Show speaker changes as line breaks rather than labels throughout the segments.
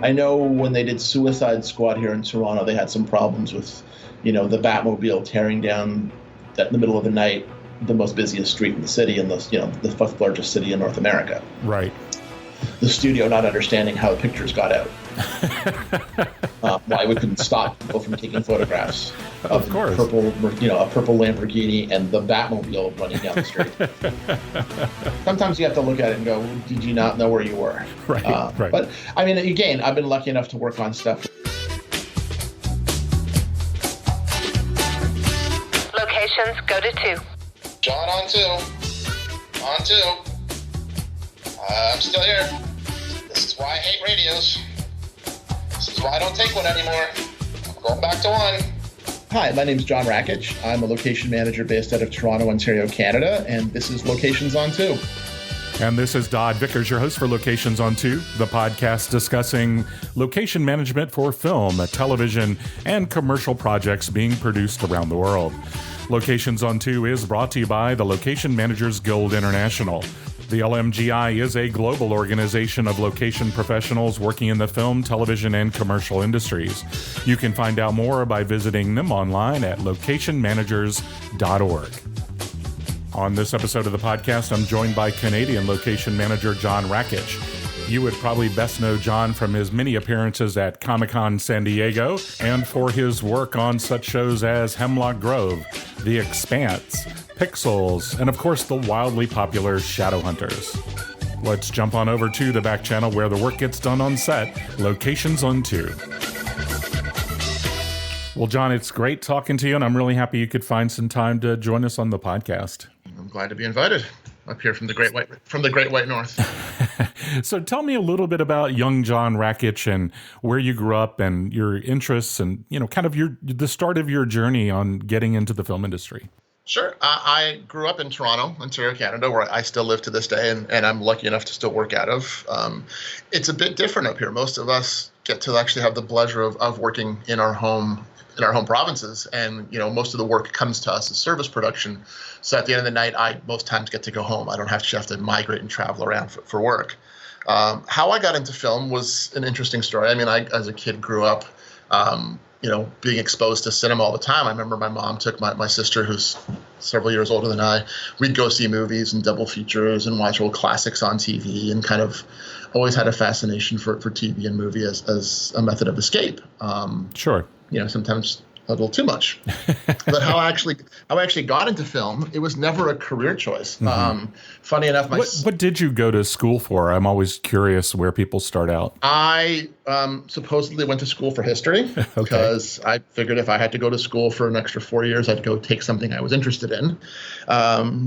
I know when they did Suicide Squad here in Toronto, they had some problems with, the Batmobile tearing down in the middle of the night the most busiest street in the city and the fifth largest city in North America.
Right.
The studio not understanding how the pictures got out. Why we couldn't stop people from taking photographs
of course.
A purple Lamborghini and the Batmobile running down the street. Sometimes you have to look at it and go, did you not know where you were?
Right. Right.
But I mean, again, I've been lucky enough to work on stuff.
Locations, go to 2.
John on 2. On 2. I'm still here. This is why I hate radios. This is why I don't take one anymore. I'm going back to 1.
Hi, my name's John Raikich. I'm a location manager based out of Toronto, Ontario, Canada, and this is Locations on 2.
And this is Dodd Vickers, your host for Locations on 2, the podcast discussing location management for film, television, and commercial projects being produced around the world. Locations on 2 is brought to you by the Location Managers Guild International. The LMGI is a global organization of location professionals working in the film, television, and commercial industries. You can find out more by visiting them online at locationmanagers.org. On this episode of the podcast, I'm joined by Canadian location manager John Raikich. You would probably best know John from his many appearances at Comic-Con San Diego and for his work on such shows as Hemlock Grove, The Expanse, Pixels, and of course the wildly popular Shadowhunters. Let's jump on over to the back channel where the work gets done on set, Locations on 2. Well, John, it's great talking to you, and I'm really happy you could find some time to join us on the podcast.
I'm glad to be invited up here from the Great White North.
So tell me a little bit about young John Raikich and where you grew up and your interests and, kind of the start of your journey on getting into the film industry.
Sure. I grew up in Toronto, Ontario, Canada, where I still live to this day, and I'm lucky enough to still work out of. It's a bit different up here. Most of us get to actually have the pleasure of working in our home provinces, and most of the work comes to us as service production. So at the end of the night, I most times get to go home. I don't have to migrate and travel around for work. How I got into film was an interesting story. I mean, I as a kid grew up, being exposed to cinema all the time. I remember my mom took my sister, who's several years older than I. We'd go see movies and double features and watch old classics on TV, and kind of always had a fascination for TV and movie as a method of escape.
Sure.
Sometimes a little too much. But how I actually got into film, it was never a career choice.
Mm-hmm.
Funny enough,
what did you go to school for? I'm always curious where people start out.
I supposedly went to school for history because I figured if I had to go to school for an extra 4 years, I'd go take something I was interested in,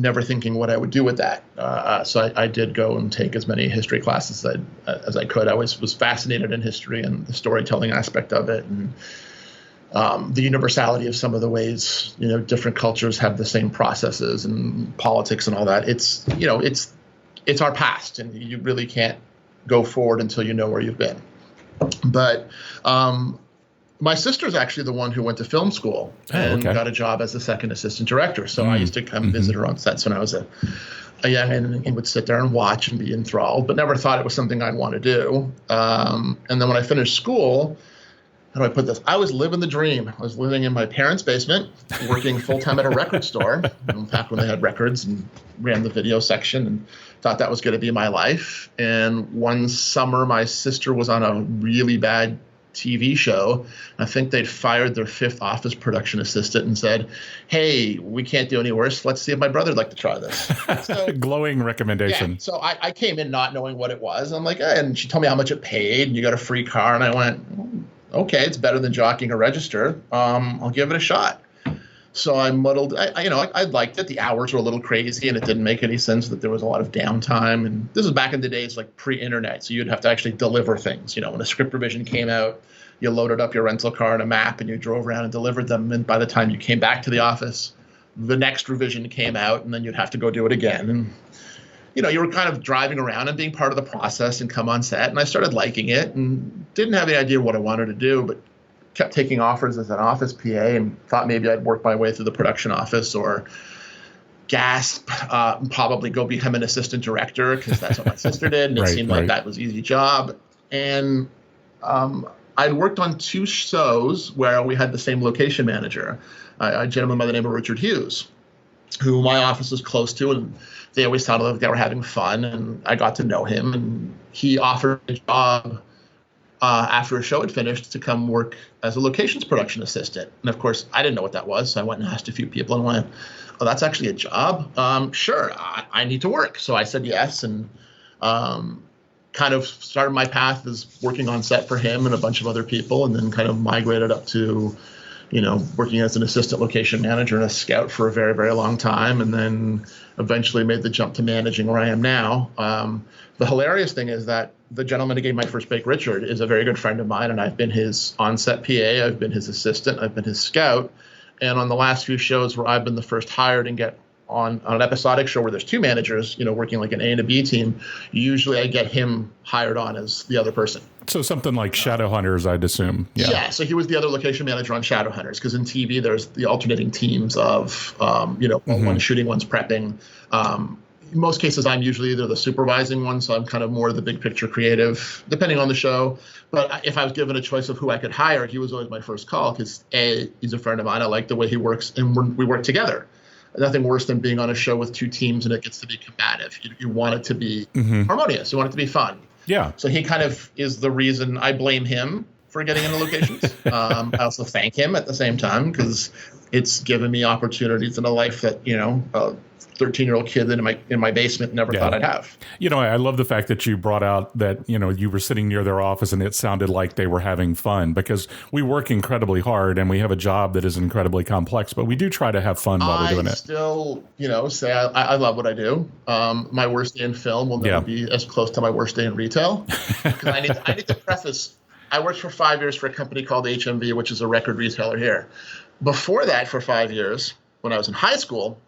never thinking what I would do with that. So I did go and take as many history classes as I could. I was fascinated in history and the storytelling aspect of it, and the universality of some of the ways, different cultures have the same processes and politics and all that. It's our past, and you really can't go forward until you know where you've been. But my sister's actually the one who went to film school and got a job as a second assistant director. So I used to come visit her on sets when I was a young and would sit there and watch and be enthralled, but never thought it was something I'd want to do. And then when I finished school, how do I put this? I was living the dream. I was living in my parents' basement, working full-time at a record store, back when they had records, and ran the video section, and thought that was going to be my life. And one summer, my sister was on a really bad TV show. I think they'd fired their 5th office production assistant and said, "Hey, we can't do any worse. Let's see if my brother'd like to try this." So,
glowing recommendation.
Yeah, so I came in not knowing what it was. I'm like, and she told me how much it paid, and you got a free car. And I went, okay, it's better than jockeying a register. I'll give it a shot. So I muddled. I liked it. The hours were a little crazy, and it didn't make any sense that there was a lot of downtime. And this was back in the days like pre-internet, so you'd have to actually deliver things. When a script revision came out, you loaded up your rental car and a map, and you drove around and delivered them. And by the time you came back to the office, the next revision came out, and then you'd have to go do it again. And you were kind of driving around and being part of the process and come on set. And I started liking it and didn't have any idea what I wanted to do, but kept taking offers as an office PA and thought maybe I'd work my way through the production office or probably go become an assistant director because that's what my sister did. And it seemed like that was an easy job. And I'd worked on 2 shows where we had the same location manager, a gentleman by the name of Richard Hughes, who my office was close to, and they always sounded like they were having fun, and I got to know him, and he offered a job after a show had finished to come work as a locations production assistant. And of course, I didn't know what that was, so I went and asked a few people and went, oh, that's actually a job? Sure, I need to work. So I said yes, and kind of started my path as working on set for him and a bunch of other people, and then kind of migrated up to, working as an assistant location manager and a scout for a very, very long time, and then eventually made the jump to managing where I am now. The hilarious thing is that the gentleman who gave my first break, Richard, is a very good friend of mine, and I've been his on-set PA, I've been his assistant, I've been his scout, and on the last few shows where I've been the first hired and get on an episodic show where there's 2 managers, working like an A and a B team, usually I get him hired on as the other person.
So something like Shadowhunters, I'd assume.
Yeah. So he was the other location manager on Shadowhunters, because in TV there's the alternating teams of, one's shooting, one's prepping. In most cases, I'm usually either the supervising one, so I'm kind of more the big picture creative, depending on the show. But if I was given a choice of who I could hire, he was always my first call, because A, he's a friend of mine. I like the way he works, and we work together. Nothing worse than being on a show with 2 teams and it gets to be combative. You want it to be harmonious. You want it to be fun.
Yeah.
So he kind of is the reason. I blame him for getting into locations. I also thank him at the same time, because it's given me opportunities in a life that, a 13-year-old kid in my basement never thought I'd have.
I love the fact that you brought out that, you were sitting near their office and it sounded like they were having fun, because we work incredibly hard and we have a job that is incredibly complex, but we do try to have fun while we're doing it.
I still, say I love what I do. My worst day in film will never be as close to my worst day in retail. Because I need to preface, I worked for 5 years for a company called HMV, which is a record retailer here. Before that, for 5 years, when I was in high school,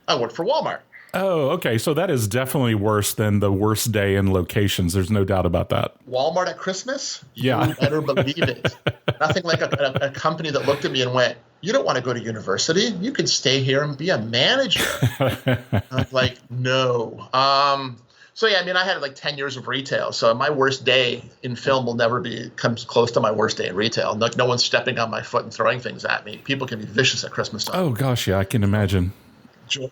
I worked for Walmart.
Oh, okay. So that is definitely worse than the worst day in locations. There's no doubt about that.
Walmart at Christmas?
Yeah.
You better believe it. Nothing like a company that looked at me and went, you don't want to go to university. You can stay here and be a manager. I'm like, no. So, yeah, I had like 10 years of retail. So my worst day in film will never comes close to my worst day in retail. Like, no one's stepping on my foot and throwing things at me. People can be vicious at Christmas time.
Oh, gosh, yeah, I can imagine.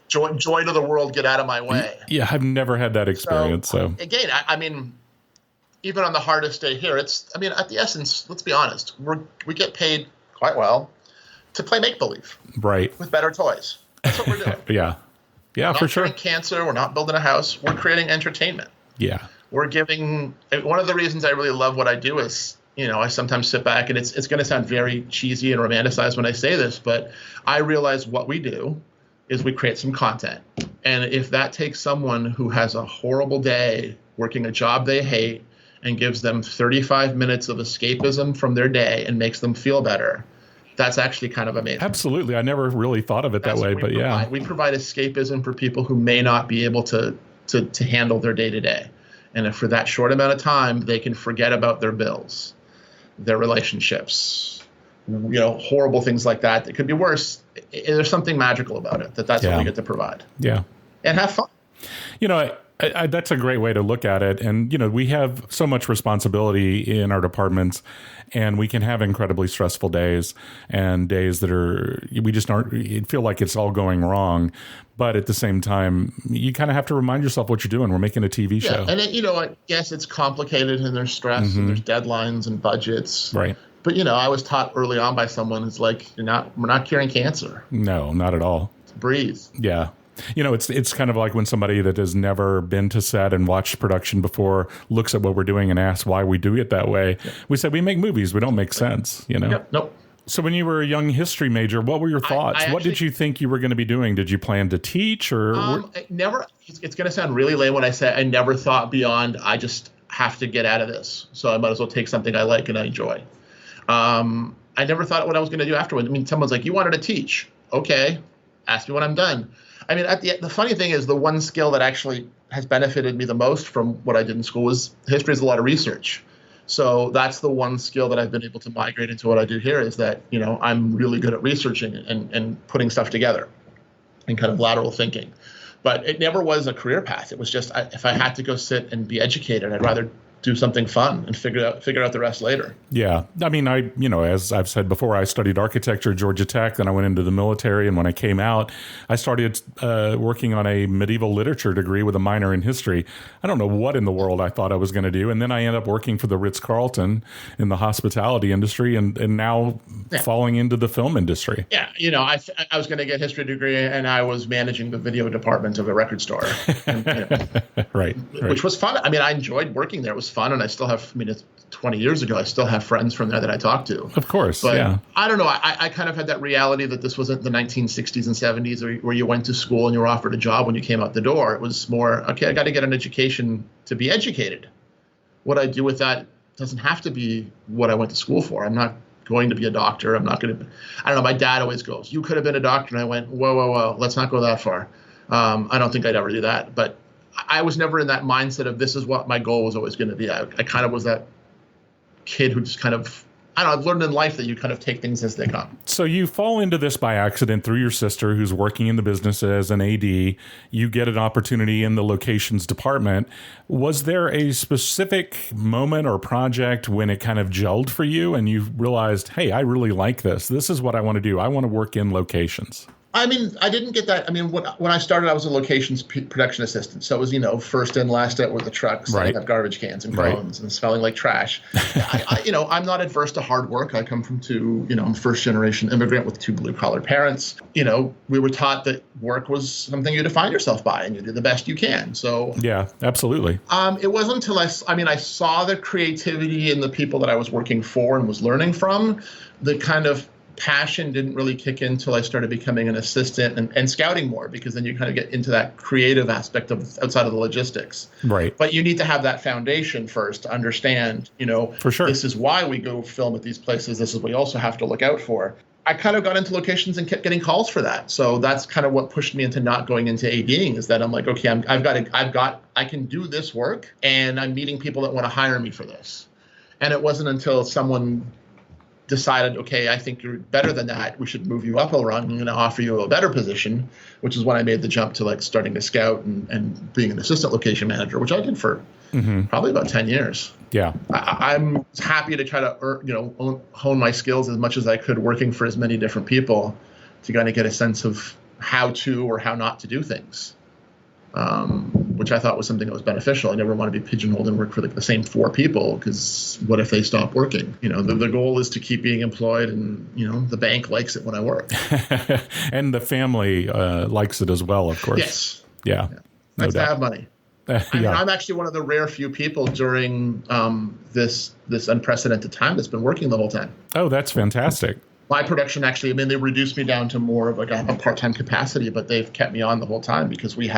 Joy to the world, get out of my way.
Yeah, I've never had that experience. So
again, even on the hardest day here, at the essence, let's be honest, we get paid quite well to play make-believe.
Right.
With better toys. That's what we're doing.
Yeah, for sure.
We're not curing cancer. We're not building a house. We're creating entertainment.
Yeah.
We're giving – one of the reasons I really love what I do is – I sometimes sit back, and it's going to sound very cheesy and romanticized when I say this, but I realize what we do is we create some content. And if that takes someone who has a horrible day working a job they hate and gives them 35 minutes of escapism from their day and makes them feel better, that's actually kind of amazing.
Absolutely. I never really thought of it that way, but yeah.
We provide escapism for people who may not be able to handle their day-to-day. And if for that short amount of time, they can forget about their bills, their relationships, horrible things like that. It could be worse. There's something magical about it. That's what we get to provide.
Yeah.
And have fun.
I, that's a great way to look at it. And, we have so much responsibility in our departments, and we can have incredibly stressful days and days that we just feel like it's all going wrong. But at the same time, you kind of have to remind yourself what you're doing. We're making a TV show.
And yes, it's complicated, and there's stress and there's deadlines and budgets.
Right.
But, I was taught early on by someone who's like, we're not curing cancer.
No, not at all.
Breathe.
Yeah. It's kind of like when somebody that has never been to set and watched production before looks at what we're doing and asks why we do it that way. Yep. We said we make movies. We don't make sense,
Yep. Nope.
So when you were a young history major, what were your thoughts? What did you think you were going to be doing? Did you plan to teach or?
Never. It's going to sound really lame when I say I never thought beyond, I just have to get out of this. So I might as well take something I like and I enjoy. I never thought what I was going to do afterwards. Someone's like, you wanted to teach. Okay. Ask me when I'm done. The funny thing is the one skill that actually has benefited me the most from what I did in school was history is a lot of research. So that's the one skill that I've been able to migrate into what I do here is that, I'm really good at researching and putting stuff together and kind of lateral thinking. But it never was a career path. It was just if I had to go sit and be educated, I'd rather do something fun and figure out the rest later.
Yeah. I mean, as I've said before, I studied architecture at Georgia Tech, then I went into the military. And when I came out, I started working on a medieval literature degree with a minor in history. I don't know what in the world I thought I was going to do. And then I ended up working for the Ritz-Carlton in the hospitality industry and now falling into the film industry.
Yeah. I was going to get a history degree and I was managing the video department of a record store. And,
right.
Which was fun. I mean, I enjoyed working there. It was fun. And I still have, it's 20 years ago, I still have friends from there that I talk to.
Of course.
But
yeah.
I don't know. I kind of had that reality that this wasn't the 1960s and 70s where you went to school and you were offered a job when you came out the door. It was more, okay, I got to get an education to be educated. What I do with that doesn't have to be what I went to school for. I'm not going to be a doctor. I'm not going to, I don't know. My dad always goes, you could have been a doctor. And I went, whoa, let's not go that far. I don't think I'd ever do that. But I was never in that mindset of this is what my goal was always going to be. I kind of was that kid who just kind of, I don't know, I've learned in life that you kind of take things as they come.
So you fall into this by accident through your sister who's working in the business as an AD. You get an opportunity in the locations department. Was there a specific moment or project when it kind of gelled for you and you realized, hey, I really like this. This is what I want to do. I want to work in locations.
I mean, I didn't get that. I mean, when I started, I was a locations production assistant. So it was, first in, last out with the trucks, setting up garbage cans and cones and smelling like trash. I'm not adverse to hard work. I come from I'm first generation immigrant with 2 blue collar parents. We were taught that work was something you define yourself by and you do the best you can. So
yeah, absolutely.
It wasn't until I saw the creativity in the people that I was working for and was learning from. The kind of passion didn't really kick in until I started becoming an assistant and scouting more, because then you kind of get into that creative aspect of outside of the logistics.
Right.
But you need to have that foundation first to understand,
for sure, this
is why we go film at these places. This is what we also have to look out for. I kind of got into locations and kept getting calls for that. So that's kind of what pushed me into not going into ADing, is that I'm like, okay, I can do this work and I'm meeting people that want to hire me for this. And it wasn't until someone decided, okay, I think you're better than that. We should move you up a rung. I'm going to offer you a better position, which is when I made the jump to starting to scout and being an assistant location manager, which I did for probably about 10 years.
Yeah.
I'm happy to try to hone my skills as much as I could working for as many different people to kind of get a sense of how to or how not to do things. Which I thought was something that was beneficial. I never want to be pigeonholed and work for the same 4 people, because what if they stop working? The goal is to keep being employed, and the bank likes it when I work.
And the family likes it as well, of course.
Yes.
Yeah.
No doubt. To have money. I'm actually one of the rare few people during this unprecedented time that's been working the whole time.
Oh, that's fantastic.
My production actually, they reduced me down to more of a part-time capacity, but they've kept me on the whole time because we've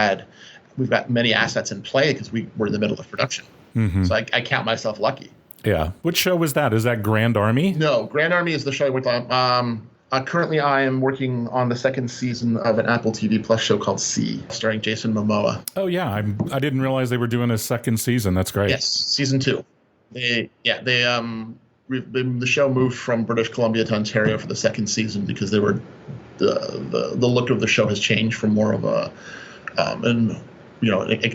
got many assets in play because we were in the middle of production. Mm-hmm. So I count myself lucky.
Yeah. Which show was that? Is that Grand Army?
No, Grand Army is the show I worked on. Currently, I am working on the 2nd season of an Apple TV Plus show called C, starring Jason Momoa.
Oh, yeah. I didn't realize they were doing a 2nd season. That's great.
Yes, season 2. The show moved from British Columbia to Ontario for the 2nd season because they were the look of the show has changed from more of an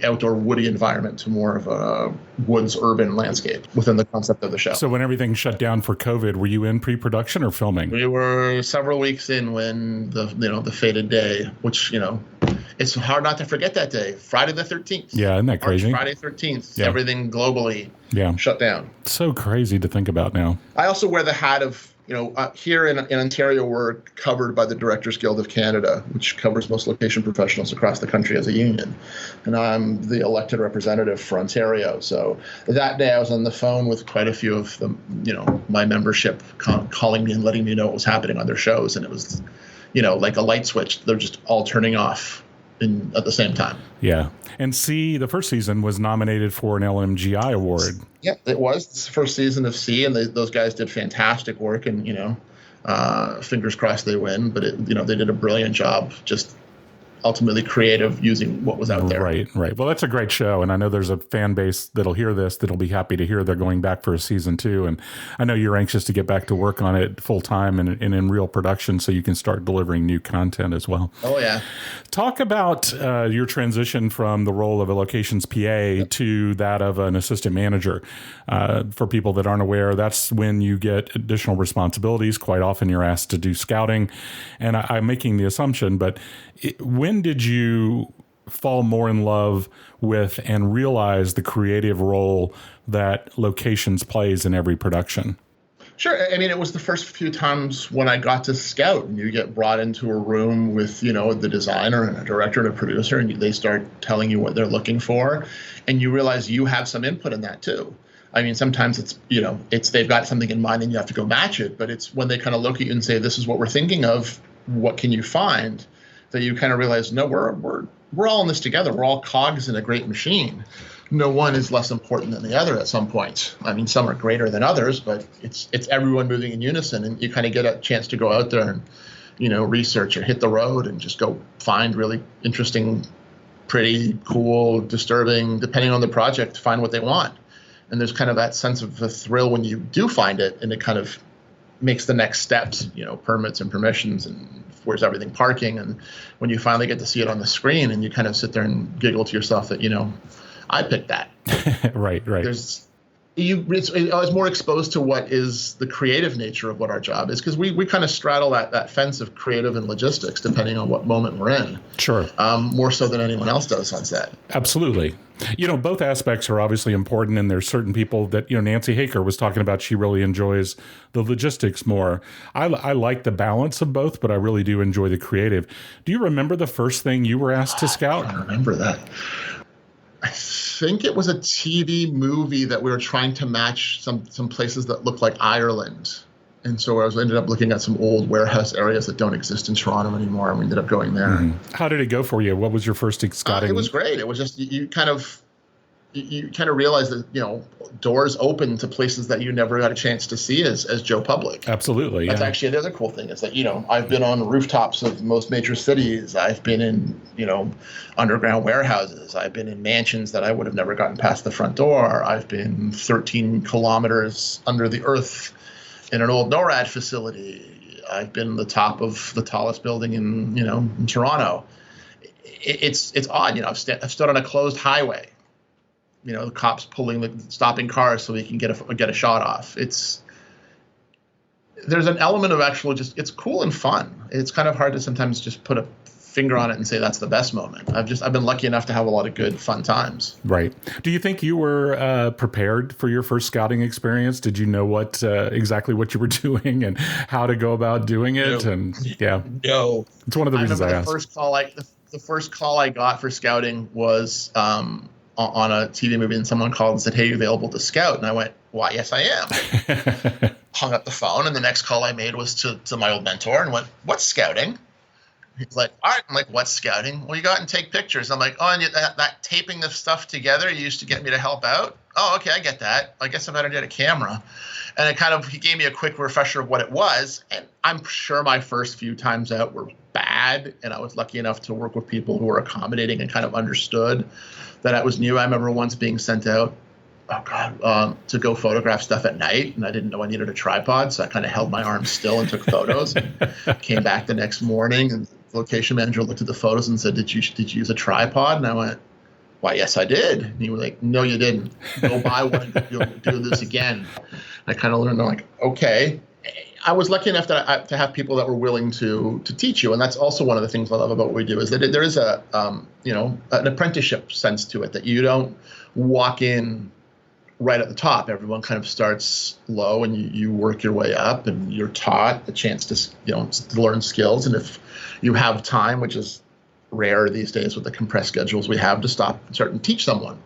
outdoor woody environment to more of a woods urban landscape within the concept of the show.
So when everything shut down for COVID, were you in pre-production or filming?
We were several weeks in when the fated day, which it's hard not to forget that day, Friday the 13th.
Yeah, isn't that crazy?
Friday 13th, everything globally shut down.
So crazy to think about now.
I also wear the hat of, here in Ontario, we're covered by the Directors Guild of Canada, which covers most location professionals across the country as a union. And I'm the elected representative for Ontario. So that day I was on the phone with quite a few of them, my membership calling me and letting me know what was happening on their shows. And it was, like a light switch. They're just all turning off at the same time. Yeah.
And C, the first season was nominated for an LMGI award.
Yeah, it was. It's the first season of C, and those guys did fantastic work, and fingers crossed they win. But they did a brilliant job just ultimately creative using what was out there.
Right. Well, that's a great show. And I know there's a fan base that'll hear this, that'll be happy to hear they're going back for a season 2. And I know you're anxious to get back to work on it full time and in real production so you can start delivering new content as well.
Oh, yeah.
Talk about your transition from the role of a locations PA to that of an assistant manager. For people that aren't aware, that's when you get additional responsibilities. Quite often you're asked to do scouting. And I'm making the assumption, but when did you fall more in love with and realize the creative role that locations plays in every production?
Sure. I mean, it was the first few times when I got to scout, and you get brought into a room with, the designer and a director and a producer, and they start telling you what they're looking for, and you realize you have some input in that too. I mean, sometimes it's they've got something in mind and you have to go match it, but it's when they kind of look at you and say, this is what we're thinking of, what can you find? That you kind of realize, no, we're all in this together. We're all cogs in a great machine. No one is less important than the other at some point. I mean, some are greater than others, but it's everyone moving in unison, and you kind of get a chance to go out there and, research or hit the road and just go find really interesting, pretty, cool, disturbing, depending on the project, find what they want. And there's kind of that sense of the thrill when you do find it, and it kind of makes the next steps, permits and permissions and where's everything parking. And when you finally get to see it on the screen and you kind of sit there and giggle to yourself that, I picked that.
Right.
I was more exposed to what is the creative nature of what our job is, because we kind of straddle that fence of creative and logistics depending on what moment we're in.
Sure.
More so than anyone else does on set.
Absolutely. Both aspects are obviously important, and there's certain people that, Nancy Haker was talking about, she really enjoys the logistics more. I like the balance of both, but I really do enjoy the creative. Do you remember the first thing you were asked to scout?
I remember that. I think it was a TV movie that we were trying to match some places that looked like Ireland. And so I ended up looking at some old warehouse areas that don't exist in Toronto anymore, and we ended up going there.
Mm-hmm. How did it go for you? What was your first scouting?
It was great. It was just you kind of realize that doors open to places that you never got a chance to see as Joe Public.
Absolutely.
That's actually another cool thing is that I've been on rooftops of most major cities. I've been in underground warehouses. I've been in mansions that I would have never gotten past the front door. I've been 13 kilometers under the earth in an old NORAD facility. I've been the top of the tallest building in Toronto. It's odd. I've stood on a closed highway. The cops stopping cars so we can get a shot off. There's an element of it's cool and fun. It's kind of hard to sometimes just put a finger on it and say that's the best moment. I've been lucky enough to have a lot of good fun times.
Right. Do you think you were prepared for your first scouting experience? Did you know what exactly what you were doing and how to go about doing it?
No.
And yeah,
no.
It's one of the reasons I asked.
The first call I got for scouting was on a TV movie, and someone called and said, "Hey, you available to scout?" And I went, "Why, yes, I am." Hung up the phone, and the next call I made was to my old mentor and went, "What's scouting?" He's like, "All right." I'm like, "What's scouting?" "Well, you go out and take pictures." I'm like, "Oh, and that taping the stuff together you used to get me to help out?" "Oh, okay, I get that. I guess I better get a camera." And he gave me a quick refresher of what it was. And I'm sure my first few times out were bad. And I was lucky enough to work with people who were accommodating and kind of understood that I was new. I remember once being sent out, to go photograph stuff at night. And I didn't know I needed a tripod. So I kind of held my arms still and took photos. And came back the next morning, and the location manager looked at the photos and said, Did you use a tripod? And I went, "Why, yes, I did." And he was like, "No, you didn't. Go buy one and you'll do this again." I kind of learned, like, okay. I was lucky enough to have people that were willing to teach you. And that's also one of the things I love about what we do is that there is an apprenticeship sense to it, that you don't walk in right at the top. Everyone kind of starts low and you work your way up, and you're taught a chance to learn skills. And if you have time, which is rare these days with the compressed schedules we have, to stop and start and teach someone.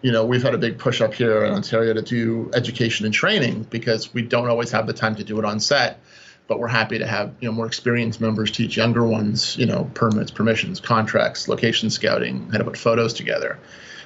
We've had a big push up here in Ontario to do education and training, because we don't always have the time to do it on set, but we're happy to have, more experienced members teach younger ones, permits, permissions, contracts, location scouting, how to put photos together.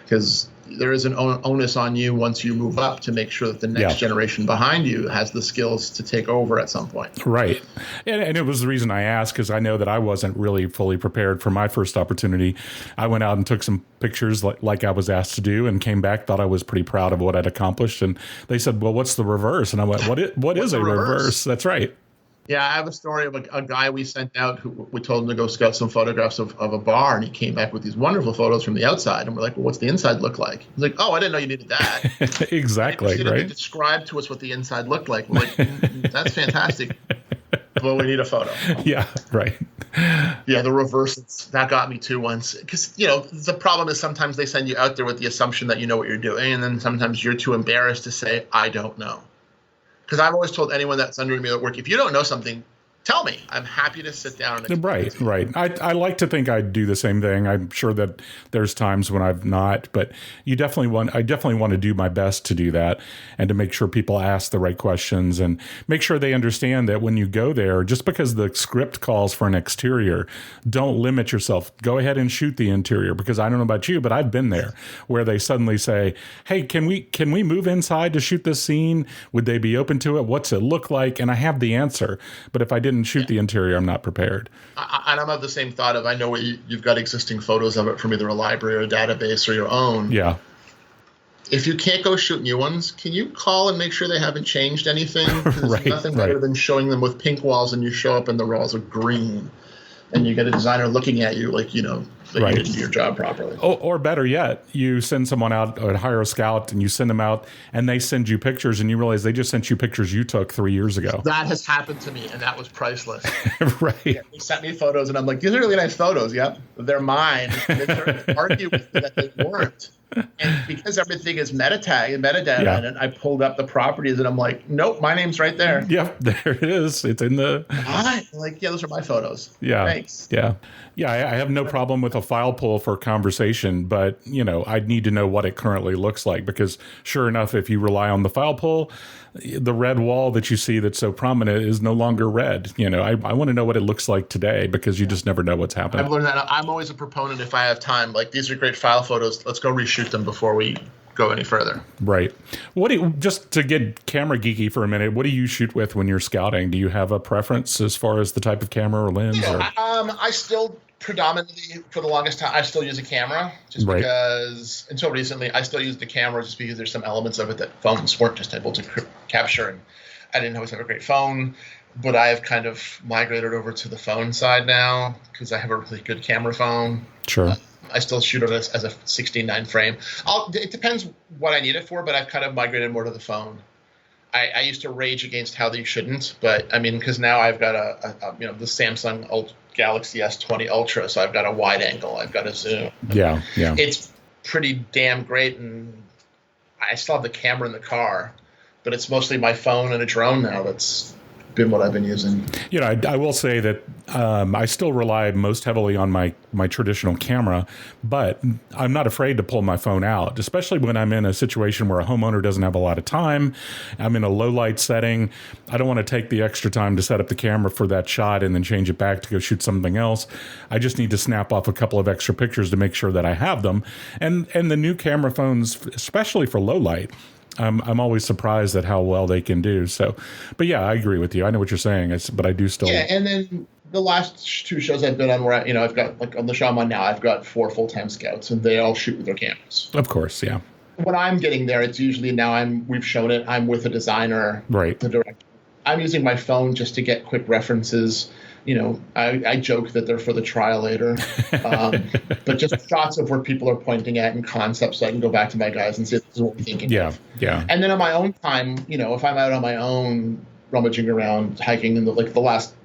because there is an onus on you once you move up to make sure that the next generation behind you has the skills to take over at some point.
Right. And it was the reason I asked, because I know that I wasn't really fully prepared for my first opportunity. I went out and took some pictures like I was asked to do, and came back, thought I was pretty proud of what I'd accomplished. And they said, well, what's the reverse? And I went, what is a reverse? That's right.
Yeah, I have a story of a guy we sent out who we told him to go scout some photographs of a bar, and he came back with these wonderful photos from the outside. And we're like, well, what's the inside look like? He's like, oh, I didn't know you needed that.
Exactly, right?
Describe to us what the inside looked like. We're like, that's fantastic. But we need a photo.
Yeah, right.
Yeah, the reverse, that got me too once. Because, the problem is sometimes they send you out there with the assumption that you know what you're doing, and then sometimes you're too embarrassed to say, I don't know. Because I've always told anyone that's under me at work, if you don't know something, tell me. I'm happy to sit down and explain.
Right. I like to think I do the same thing. I'm sure that there's times when I've not, but I definitely want to do my best to do that, and to make sure people ask the right questions, and make sure they understand that when you go there, just because the script calls for an exterior, don't limit yourself. Go ahead and shoot the interior, because I don't know about you, but I've been there where they suddenly say, hey, can we move inside to shoot this scene? Would they be open to it? What's it look like? And I have the answer. But if I didn't shoot the interior, I'm not prepared.
And I'm of the same thought of, I know you've got existing photos of it from either a library or a database or your own.
Yeah.
If you can't go shoot new ones, can you call and make sure they haven't changed anything? There's nothing better than showing them with pink walls and you show up and the walls are green, and you get a designer looking at you like, that you didn't do your job properly.
Or better yet, you send someone out, or hire a scout, and you send them out, and they send you pictures, and you realize they just sent you pictures you took 3 years ago.
That has happened to me, and that was priceless.
Right.
Yeah, they sent me photos, and I'm like, these are really nice photos. Yep, they're mine. And they started to argue with me that they weren't. And because everything is metadata, and I pulled up the properties, and I'm like, nope, my name's right there.
Yep, there it is. It's in the...
What? Like, yeah, those are my photos.
Yeah.
Thanks.
Yeah. Yeah, I have no problem with a file pull for conversation, but, I'd need to know what it currently looks like, because sure enough, if you rely on the file pull, the red wall that you see that's so prominent is no longer red. I want to know what it looks like today, because you just never know what's happening.
I've learned that. I'm always a proponent, if I have time, like, these are great file photos. Let's go reshoot them before we go any further.
Right. Just to get camera geeky for a minute, what do you shoot with when you're scouting? Do you have a preference as far as the type of camera or lens?
Yeah, I still predominantly, for the longest time, I still use a camera, just because until recently I still used the camera just because there's some elements of it that phones weren't just able to capture, and I didn't always have a great phone. But I have kind of migrated over to the phone side now because I have a really good camera phone.
Sure.
I still shoot it as a 16:9 frame. It depends what I need it for, but I've kind of migrated more to the phone. I used to rage against how they shouldn't, but I mean, because now I've got the Samsung Galaxy S20 Ultra, so I've got a wide angle, I've got a zoom.
Yeah.
It's pretty damn great, and I still have the camera in the car, but it's mostly my phone and a drone now that's been what I've been using.
I will say that I still rely most heavily on my traditional camera, but I'm not afraid to pull my phone out, especially when I'm in a situation where a homeowner doesn't have a lot of time. I'm in a low light setting. I don't want to take the extra time to set up the camera for that shot and then change it back to go shoot something else. I just need to snap off a couple of extra pictures to make sure that I have them. And the new camera phones, especially for low light, I'm always surprised at how well they can do. So, but yeah, I agree with you. I know what you're saying, but I do still.
Yeah, and then the last two shows I've been on, where I've got, like, on the show I'm on now, I've got 4 full-time scouts, and they all shoot with their cameras.
Of course, yeah.
When I'm getting there, it's usually we've shown it. I'm with a designer,
right?
The director. I'm using my phone just to get quick references. I joke that they're for the trial later, but just shots of where people are pointing at and concepts, so I can go back to my guys and say, this is what we're thinking.
Yeah.
And then on my own time, if I'm out on my own, rummaging around, hiking, and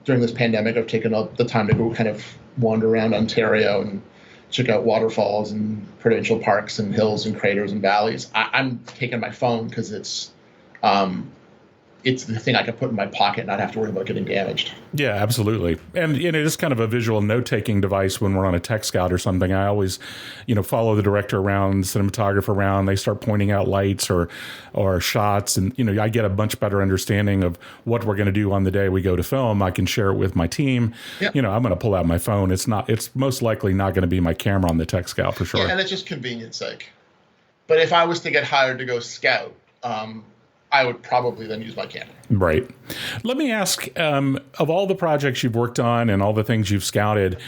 during this pandemic, I've taken the time to go kind of wander around Ontario and check out waterfalls and provincial parks and hills and craters and valleys. I'm taking my phone because it's the thing I can put in my pocket and not have to worry about getting damaged.
Yeah, absolutely. And it is kind of a visual note-taking device when we're on a tech scout or something. I always, follow the director around, cinematographer around. They start pointing out lights or shots, and I get a much better understanding of what we're going to do on the day we go to film. I can share it with my team. Yep. I'm going to pull out my phone. It's most likely not going to be my camera on the tech scout for sure.
Yeah, and it's just convenience sake. But if I was to get hired to go scout, I would probably then use my camera.
Right. Let me ask, of all the projects you've worked on and all the things you've scouted,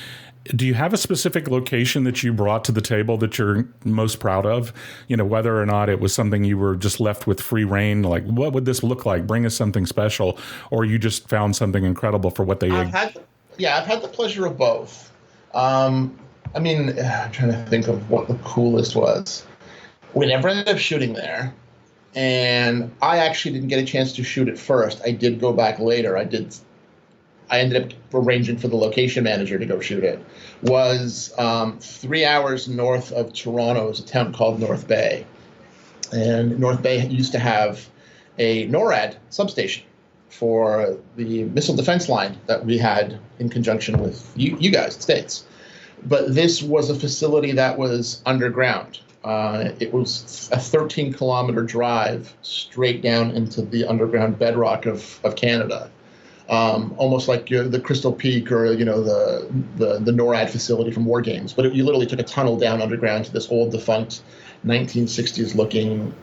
do you have a specific location that you brought to the table that you're most proud of? You know, whether or not it was something you were just left with free reign, like what would this look like? Bring us something special, or you just found something incredible for what they.
I've had the pleasure of both. I'm trying to think of what the coolest was. We never ended up shooting there, and I actually didn't get a chance to shoot it first. I did go back later. I ended up arranging for the location manager to go shoot it. Was 3 hours north of Toronto is a town called North Bay. And North Bay used to have a NORAD substation for the missile defense line that we had in conjunction with you guys, the States. But this was a facility that was underground. It was a 13-kilometer drive straight down into the underground bedrock of Canada. Almost like the Crystal Peak or, the NORAD facility from War Games. But you literally took a tunnel down underground to this old defunct 1960s looking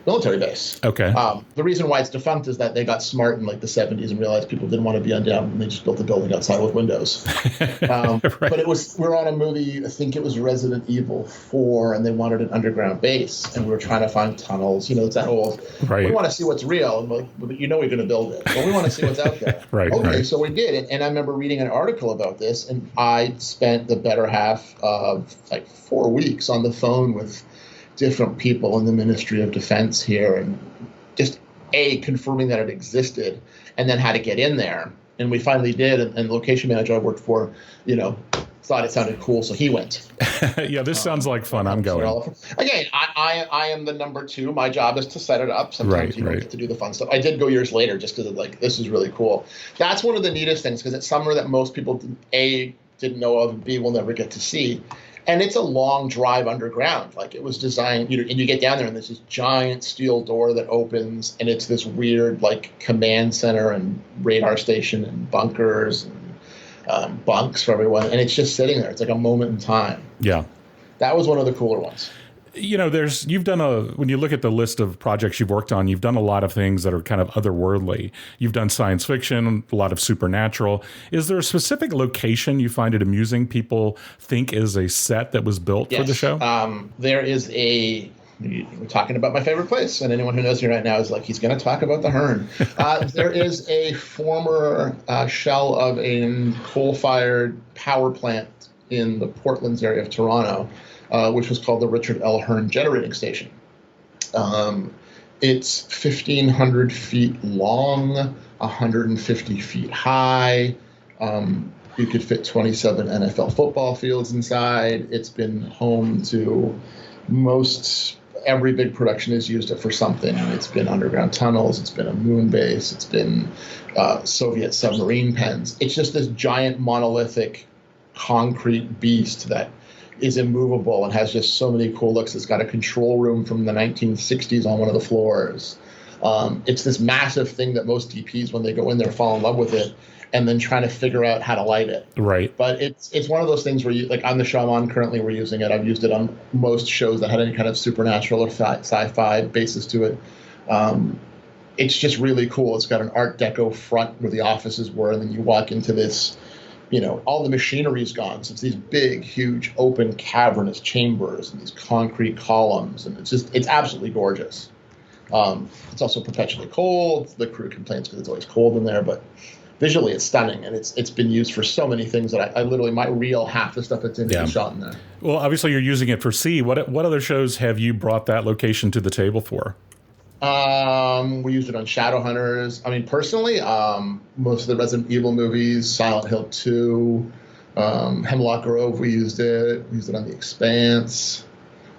military base. Okay. The reason why it's defunct is that they got smart in like the 70s and realized people didn't want to be down, and they just built a building outside with windows. Right. But we're on a movie, I think it was Resident Evil 4, and they wanted an underground base, and we were trying to find tunnels. It's that old, right. We want to see what's real, and we're going to build it, but we want to see what's out there. Right. Okay, right. So we did it, and I remember reading an article about this, and I spent the better half of like 4 weeks on the phone with different people in the Ministry of Defense here, and just confirming that it existed, and then how to get in there. And we finally did, and the location manager I worked for, thought it sounded cool, so he went.
Yeah, this sounds like fun. I'm going.
Again, I am the number 2. My job is to set it up. Sometimes you don't get to do the fun stuff. I did go years later just because this is really cool. That's one of the neatest things, because it's somewhere that most people didn't know of, and B, will never get to see. And it's a long drive underground. Like, it was designed, and you get down there, and there's this giant steel door that opens, and it's this weird, like, command center and radar station and bunkers and bunks for everyone. And it's just sitting there. It's like a moment in time. Yeah. That was one of the cooler ones.
When you look at the list of projects you've worked on, you've done a lot of things that are kind of otherworldly. You've done science fiction, a lot of supernatural. Is there a specific location you find it amusing people think is a set that was built for the show?
There is we're talking about my favorite place, and anyone who knows me right now is like, he's going to talk about the Hearn. There is a former shell of a coal-fired power plant in the Portlands area of Toronto, which was called the Richard L. Hearn Generating Station. It's 1,500 feet long, 150 feet high. You could fit 27 NFL football fields inside. It's been home to every big production has used it for something. It's been underground tunnels. It's been a moon base. It's been Soviet submarine pens. It's just this giant monolithic concrete beast that is immovable and has just so many cool looks. It's got a control room from the 1960s on one of the floors. It's this massive thing that most DPs, when they go in there, fall in love with it, and then trying to figure out how to light it. Right. But it's one of those things where like on the show I'm on currently, we're using it. I've used it on most shows that had any kind of supernatural or sci-fi basis to it. It's just really cool. It's got an Art Deco front where the offices were, and then you walk into this, all the machinery's gone. So it's these big, huge, open, cavernous chambers and these concrete columns, and it's absolutely gorgeous. It's also perpetually cold. The crew complains because it's always cold in there, but visually it's stunning, and it's been used for so many things that I literally might reel half the stuff that's in it shot in there.
Well, obviously you're using it for C. What other shows have you brought that location to the table for?
We used it on Shadowhunters. I mean, personally, most of the Resident Evil movies, Silent Hill 2, Hemlock Grove, we used it. We used it on The Expanse.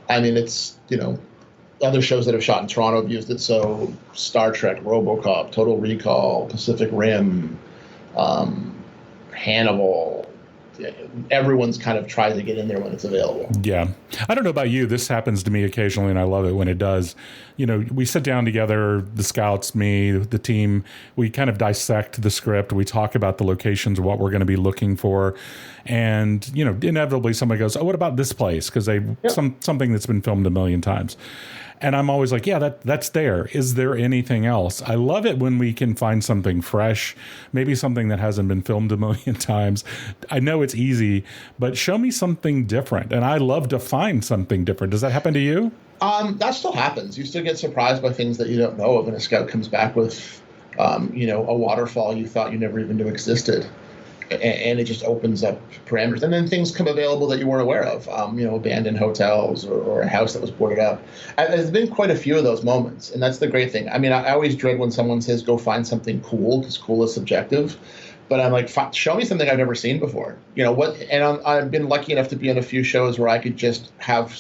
I mean, it's, other shows that have shot in Toronto have used it. So Star Trek, RoboCop, Total Recall, Pacific Rim, Hannibal,
everyone's kind of tried to get in there when it's available.
Yeah. I don't know about you. This happens to me occasionally, and I love it when it does. We sit down together, the scouts, me, the team, we kind of dissect the script. We talk about the locations, what we're going to be looking for. And, inevitably somebody goes, oh, what about this place? Because something that's been filmed a million times. And I'm always like, yeah, that's there. Is there anything else? I love it when we can find something fresh, maybe something that hasn't been filmed a million times. I know it's easy, but show me something different. And I love to find something different. Does that happen to you?
That still happens. You still get surprised by things that you don't know of, and a scout comes back with, a waterfall you thought you never even knew existed. And it just opens up parameters. And then things come available that you weren't aware of, abandoned hotels or a house that was boarded up. There's been quite a few of those moments, and that's the great thing. I mean, I always dread when someone says, go find something cool, because cool is subjective. But I'm like, show me something I've never seen before. I've been lucky enough to be on a few shows where I could just have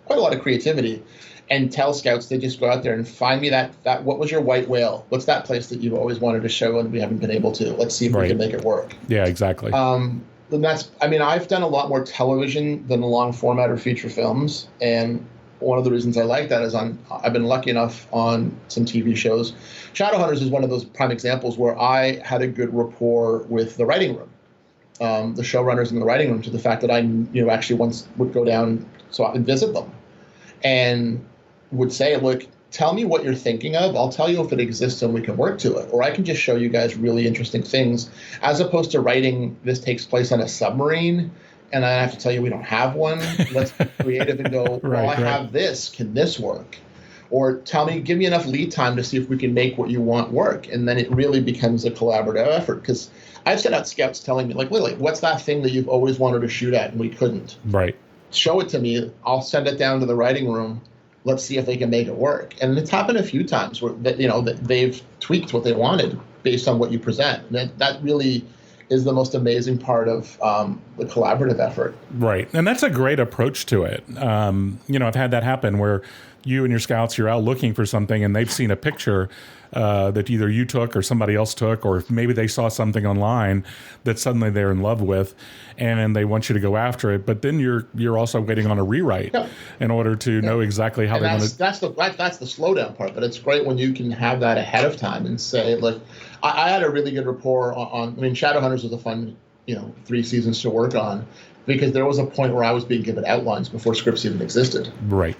quite a lot of creativity and tell scouts to just go out there and find me that what was your white whale? What's that place that you've always wanted to show and we haven't been able to? Let's see if we can make it work.
Yeah, exactly.
And I've done a lot more television than long format or feature films. And one of the reasons I like that is I've been lucky enough on some TV shows. Shadowhunters is one of those prime examples where I had a good rapport with the writing room, the showrunners in the writing room, to the fact that I actually once would go down so I could visit them and would say, look, tell me what you're thinking of. I'll tell you if it exists and we can work to it. Or I can just show you guys really interesting things, as opposed to writing this takes place on a submarine and I have to tell you we don't have one. Let's be creative and go, well, I have this. Can this work? Or give me enough lead time to see if we can make what you want work. And then it really becomes a collaborative effort, because I've sent out scouts telling me, like, Lily, what's that thing that you've always wanted to shoot at and we couldn't?
Right.
Show it to me. I'll send it down to the writing room. Let's see if they can make it work. And it's happened a few times where that they've tweaked what they wanted based on what you present. And that really is the most amazing part of the collaborative effort.
Right. And that's a great approach to it. I've had that happen where you and your scouts, you're out looking for something and they've seen a picture that either you took or somebody else took, or maybe they saw something online that suddenly they're in love with and they want you to go after it. But then you're also waiting on a rewrite in order to know exactly how they want to. That's the
slowdown part. But it's great when you can have that ahead of time and say, look, I had a really good rapport on Shadowhunters was a fun, 3 seasons to work on, because there was a point where I was being given outlines before scripts even existed.
Right.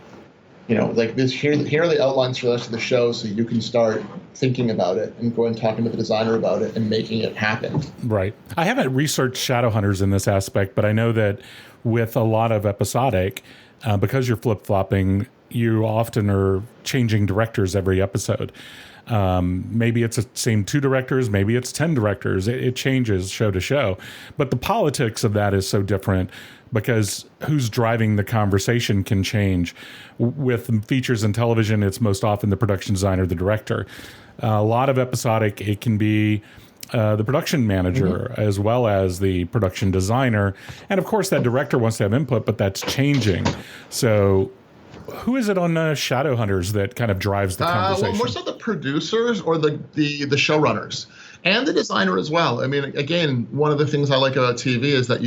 Like this, here are the outlines for the rest of the show, so you can start thinking about it and going and talking to the designer about it and making it happen.
Right. I haven't researched Shadowhunters in this aspect, but I know that with a lot of episodic, because you're flip-flopping, you often are changing directors every episode. Maybe it's the same 2 directors, maybe it's 10 directors. It changes show to show. But the politics of that is so different, because who's driving the conversation can change. With features and television, it's most often the production designer, the director. A lot of episodic, it can be the production manager as well as the production designer. And of course, that director wants to have input, but that's changing. So who is it on Shadowhunters that kind of drives the conversation?
Well, more so the producers or the showrunners and the designer as well. I mean, again, one of the things I like about TV is that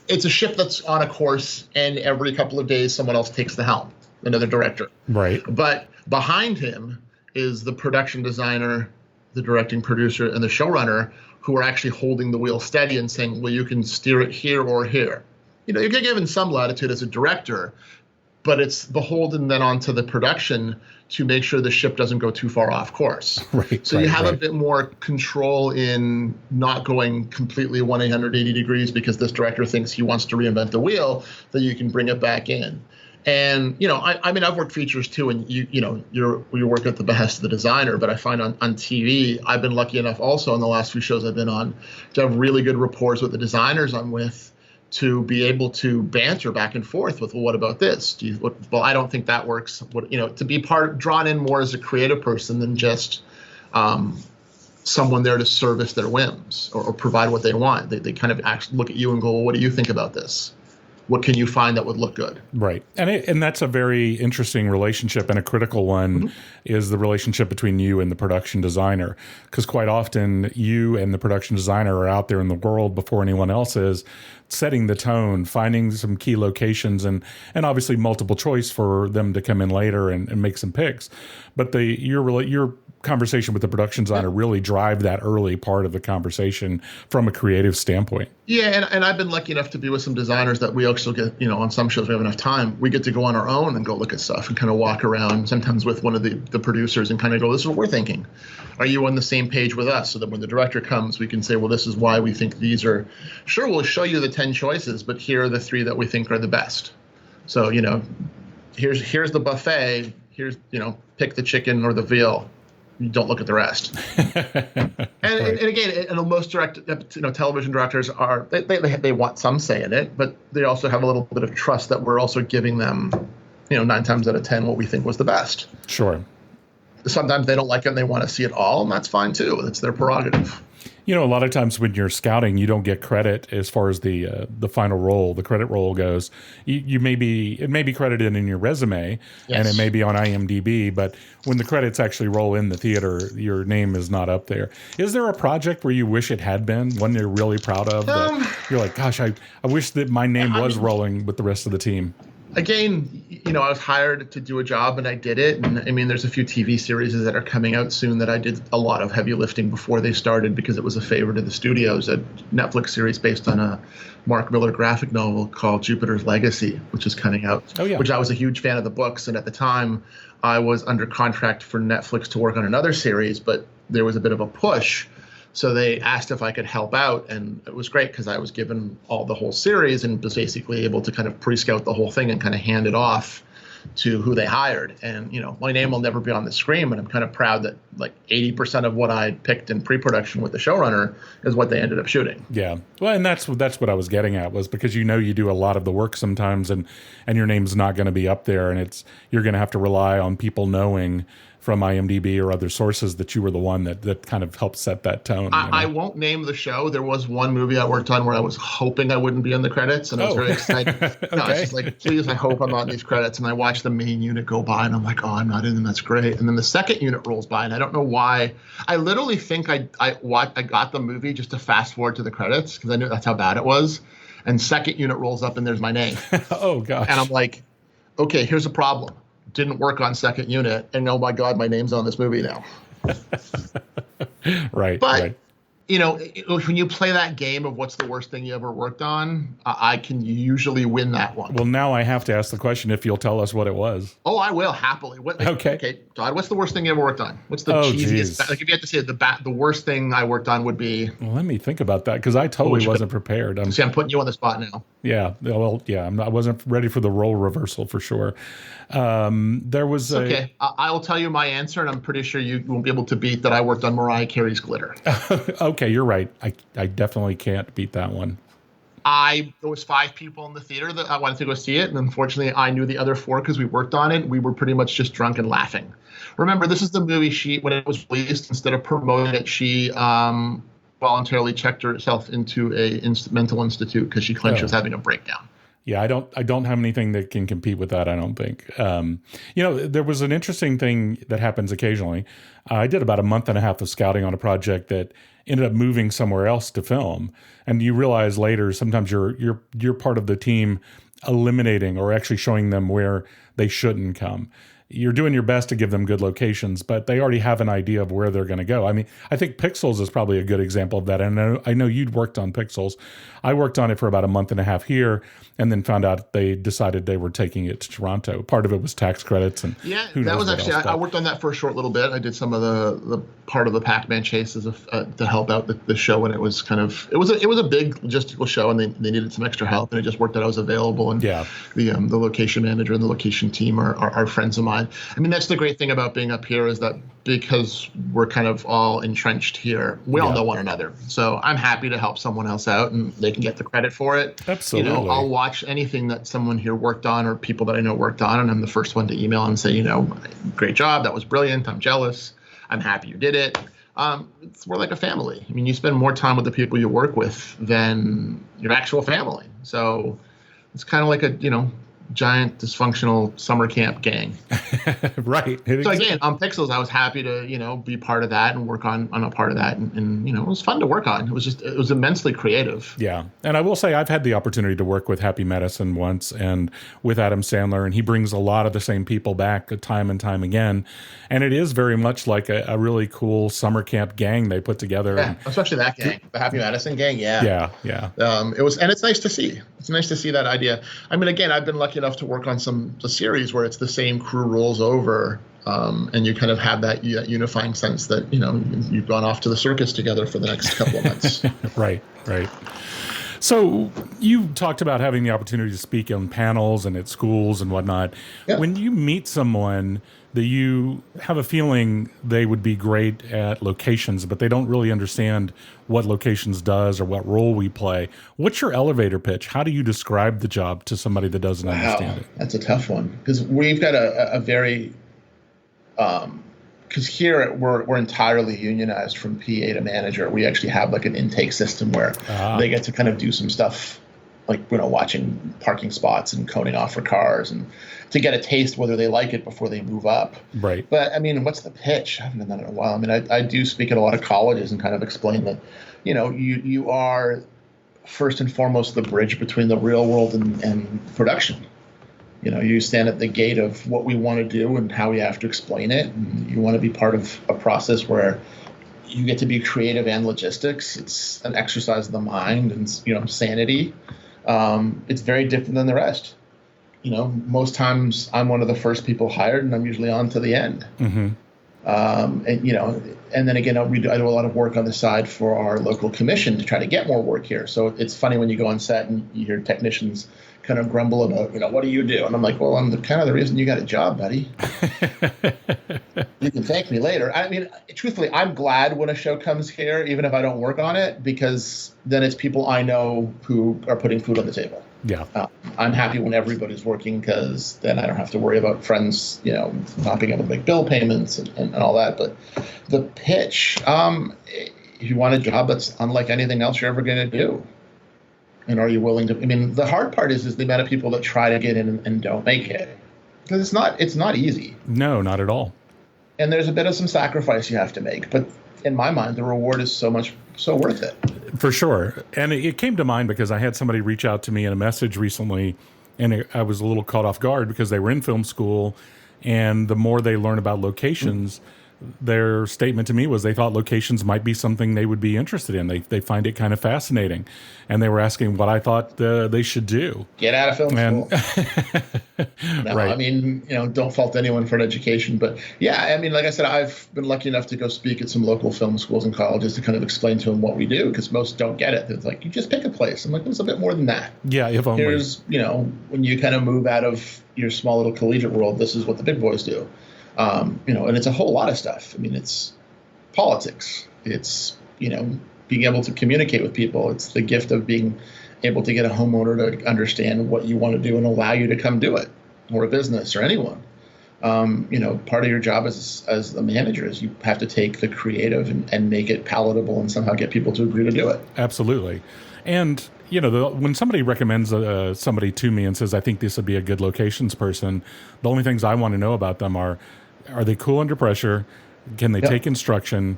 it's a ship that's on a course, and every couple of days someone else takes the helm, another director.
Right.
But behind him is the production designer, the directing producer, and the showrunner, who are actually holding the wheel steady and saying, well, you can steer it here or here. You're given some latitude as a director, but it's beholden then onto the production to make sure the ship doesn't go too far off course. So you have a bit more control in not going completely 180 degrees because this director thinks he wants to reinvent the wheel, that you can bring it back in. And, I've worked features too, and you work at the behest of the designer, but I find on TV, I've been lucky enough also in the last few shows I've been on to have really good rapports with the designers I'm with, to be able to banter back and forth with, well, what about this? Well, I don't think that works. To be drawn in more as a creative person than just someone there to service their whims or provide what they want. They kind of look at you and go, well, what do you think about this?
what can you find that would look good?
Right. And that's a very interesting relationship, and a critical one is the relationship between you and the production designer. Because quite often you and the production designer are out there in the world before anyone else is, setting the tone, finding some key locations, and obviously multiple choice for them to come in later and make some picks. But your conversation with the production designer really drive that early part of the conversation from a creative standpoint.
Yeah, and I've been lucky enough to be with some designers that we also get, on some shows we have enough time, we get to go on our own and go look at stuff and kind of walk around, sometimes with one of the producers, and kind of go, this is what we're thinking. Are you on the same page with us? So that when the director comes, we can say, well, this is why we think these are, sure, we'll show you the 10 choices, but here are the 3 that we think are the best. So, here's the buffet, here's, pick the chicken or the veal. You don't look at the rest. And again, most television directors are they want some say in it, but they also have a little bit of trust that we're also giving them, 9 times out of 10 what we think was the best.
Sure.
Sometimes they don't like it and they want to see it all, and that's fine too. It's their prerogative.
A lot of times when you're scouting, you don't get credit as far as the final roll, the credit roll goes. It may be credited in your resume, yes, and it may be on IMDb, but when the credits actually roll in the theater, your name is not up there. Is there a project where you wish it had been, one you're really proud of, that you're like, gosh, I wish that my name was rolling with the rest of the team?
Again, I was hired to do a job and I did it. And I mean, there's a few TV series that are coming out soon that I did a lot of heavy lifting before they started because it was a favorite of the studios. A Netflix series based on a Mark Miller graphic novel called Jupiter's Legacy, which is coming out, which I was a huge fan of the books. And at the time I was under contract for Netflix to work on another series, but there was a bit of a push. So they asked if I could help out, and it was great because I was given the whole series and was basically able to kind of pre-scout the whole thing and kind of hand it off to who they hired. And, my name will never be on the screen, but I'm kind of proud that like 80% of what I picked in pre-production with the showrunner is what they ended up shooting.
Yeah. Well, and that's what I was getting at, was because you do a lot of the work sometimes, and your name's not going to be up there, and you're going to have to rely on people knowing from IMDb or other sources that you were the one that kind of helped set that tone.
I won't name the show. There was one movie I worked on where I was hoping I wouldn't be in the credits, and I was very excited. Okay. I was just like, please, I hope I'm not in these credits. And I watched the main unit go by, and I'm like, oh, I'm not in them. That's great. And then the second unit rolls by, and I don't know why. I literally think I got the movie just to fast forward to the credits because I knew that's how bad it was. And second unit rolls up, and there's my name.
Oh, gosh.
And I'm like, okay, here's a problem. Didn't work on second unit, and oh my God, my name's on this movie now.
Right.
But
right.
When you play that game of what's the worst thing you ever worked on, I can usually win that one.
Well, now I have to ask the question if you'll tell us what it was.
Oh, I will happily. Okay, Todd, what's the worst thing you ever worked on? What's the cheesiest? Like if you had to say the worst thing I worked on would be.
Well, let me think about that because I totally wasn't prepared.
I'm putting you on the spot now.
Yeah. Well, yeah. I wasn't ready for the role reversal for sure. There was
okay. I will tell you my answer, and I'm pretty sure you won't be able to beat that. I worked on Mariah Carey's Glitter.
Okay, you're right. I definitely can't beat that one.
There was 5 people in the theater that I wanted to go see it, and unfortunately I knew the other 4 because we worked on it. We were pretty much just drunk and laughing. Remember, this is the movie when it was released, instead of promoting it, she voluntarily checked herself into a mental institute because she claimed she was having a breakdown.
Yeah, I don't have anything that can compete with that, I don't think. There was an interesting thing that happens occasionally. I did about a month and a half of scouting on a project that ended up moving somewhere else to film. And you realize later, sometimes you're part of the team eliminating or actually showing them where they shouldn't come. You're doing your best to give them good locations, but they already have an idea of where they're going to go. I mean, I think Pixels is probably a good example of that. And I know you'd worked on Pixels. I worked on it for about a month and a half here, and then found out they decided they were taking it to Toronto. Part of it was tax credits, and
that was actually I worked on that for a short little bit. I did some of the part of the Pac-Man chases to help out the show, and it was kind of it was a big logistical show, and they needed some extra help, and it just worked out I was available. And the location manager and the location team are friends of mine. I mean, that's the great thing about being up here is that because we're kind of all entrenched here, we all know one another. So I'm happy to help someone else out, and they can get the credit for it.
Absolutely.
I'll watch anything that someone here worked on or people that I know worked on, and I'm the first one to email and say, great job, that was brilliant, I'm jealous, I'm happy you did it. We're like a family. I mean, you spend more time with the people you work with than your actual family. So It's kind of like a, giant dysfunctional summer camp gang.
Right.
So again, on Pixels, I was happy to, be part of that and work on a part of that. And, it was fun to work on. It was immensely creative.
Yeah. And I will say I've had the opportunity to work with Happy Medicine once and with Adam Sandler, and he brings a lot of the same people back time and time again. And it is very much like a really cool summer camp gang they put together.
Yeah, especially that gang, the Happy Medicine gang. Yeah.
Yeah.
And it's nice to see. It's nice to see that idea. I mean, again, I've been lucky enough to work on the series where it's the same crew rolls over, and you kind of have that unifying sense that you've gone off to the circus together for the next couple of months.
Right. So you talked about having the opportunity to speak on panels and at schools and whatnot. Yeah. When you meet someone that you have a feeling they would be great at locations, but they don't really understand what locations does or what role we play, what's your elevator pitch? How do you describe the job to somebody that doesn't understand it?
That's a tough one, because we've got a very because here we're entirely unionized from PA to manager. We actually have like an intake system where they get to kind of do some stuff like, watching parking spots and coning off for cars and to get a taste whether they like it before they move up.
Right.
But I mean, what's the pitch? I haven't done that in a while. I mean, I do speak at a lot of colleges and kind of explain that, you are first and foremost the bridge between the real world and production. You stand at the gate of what we want to do and how we have to explain it. And you want to be part of a process where you get to be creative and logistics. It's an exercise of the mind and, sanity. It's very different than the rest. Most times I'm one of the first people hired, and I'm usually on to the end. Mm-hmm. And then again, I do a lot of work on the side for our local commission to try to get more work here. So it's funny when you go on set and you hear technicians kind of grumble about, what do you do? And I'm like, well, I'm the reason you got a job, buddy. You can thank me later. I mean, truthfully, I'm glad when a show comes here, even if I don't work on it, because then it's people I know who are putting food on the table.
Yeah.
I'm happy when everybody's working, because then I don't have to worry about friends, not being able to make bill payments and all that. But the pitch, if you want a job that's unlike anything else you're ever going to do, and are you willing to? I mean, the hard part is the amount of people that try to get in and don't make it, because it's not easy.
No, not at all.
And there's a bit of some sacrifice you have to make, but in my mind, the reward is so worth it.
For sure. And it came to mind because I had somebody reach out to me in a message recently, and I was a little caught off guard because they were in film school, and the more they learn about locations, their statement to me was they thought locations might be something they would be interested in. They find it kind of fascinating. And they were asking what I thought they should do.
Get out of film school. No,
right.
I mean, don't fault anyone for an education. But yeah, I mean, like I said, I've been lucky enough to go speak at some local film schools and colleges to kind of explain to them what we do, because most don't get it. It's like, you just pick a place. I'm like, there's a bit more than that.
Yeah, if only.
Here's, when you kind of move out of your small little collegiate world, this is what the big boys do. And it's a whole lot of stuff. I mean, it's politics. It's, being able to communicate with people. It's the gift of being able to get a homeowner to understand what you want to do and allow you to come do it, or a business or anyone. Part of your job as the manager is you have to take the creative and make it palatable and somehow get people to agree to do it.
Absolutely. And, when somebody recommends somebody to me and says, I think this would be a good locations person, the only things I want to know about them are they cool under pressure? Can they take instruction?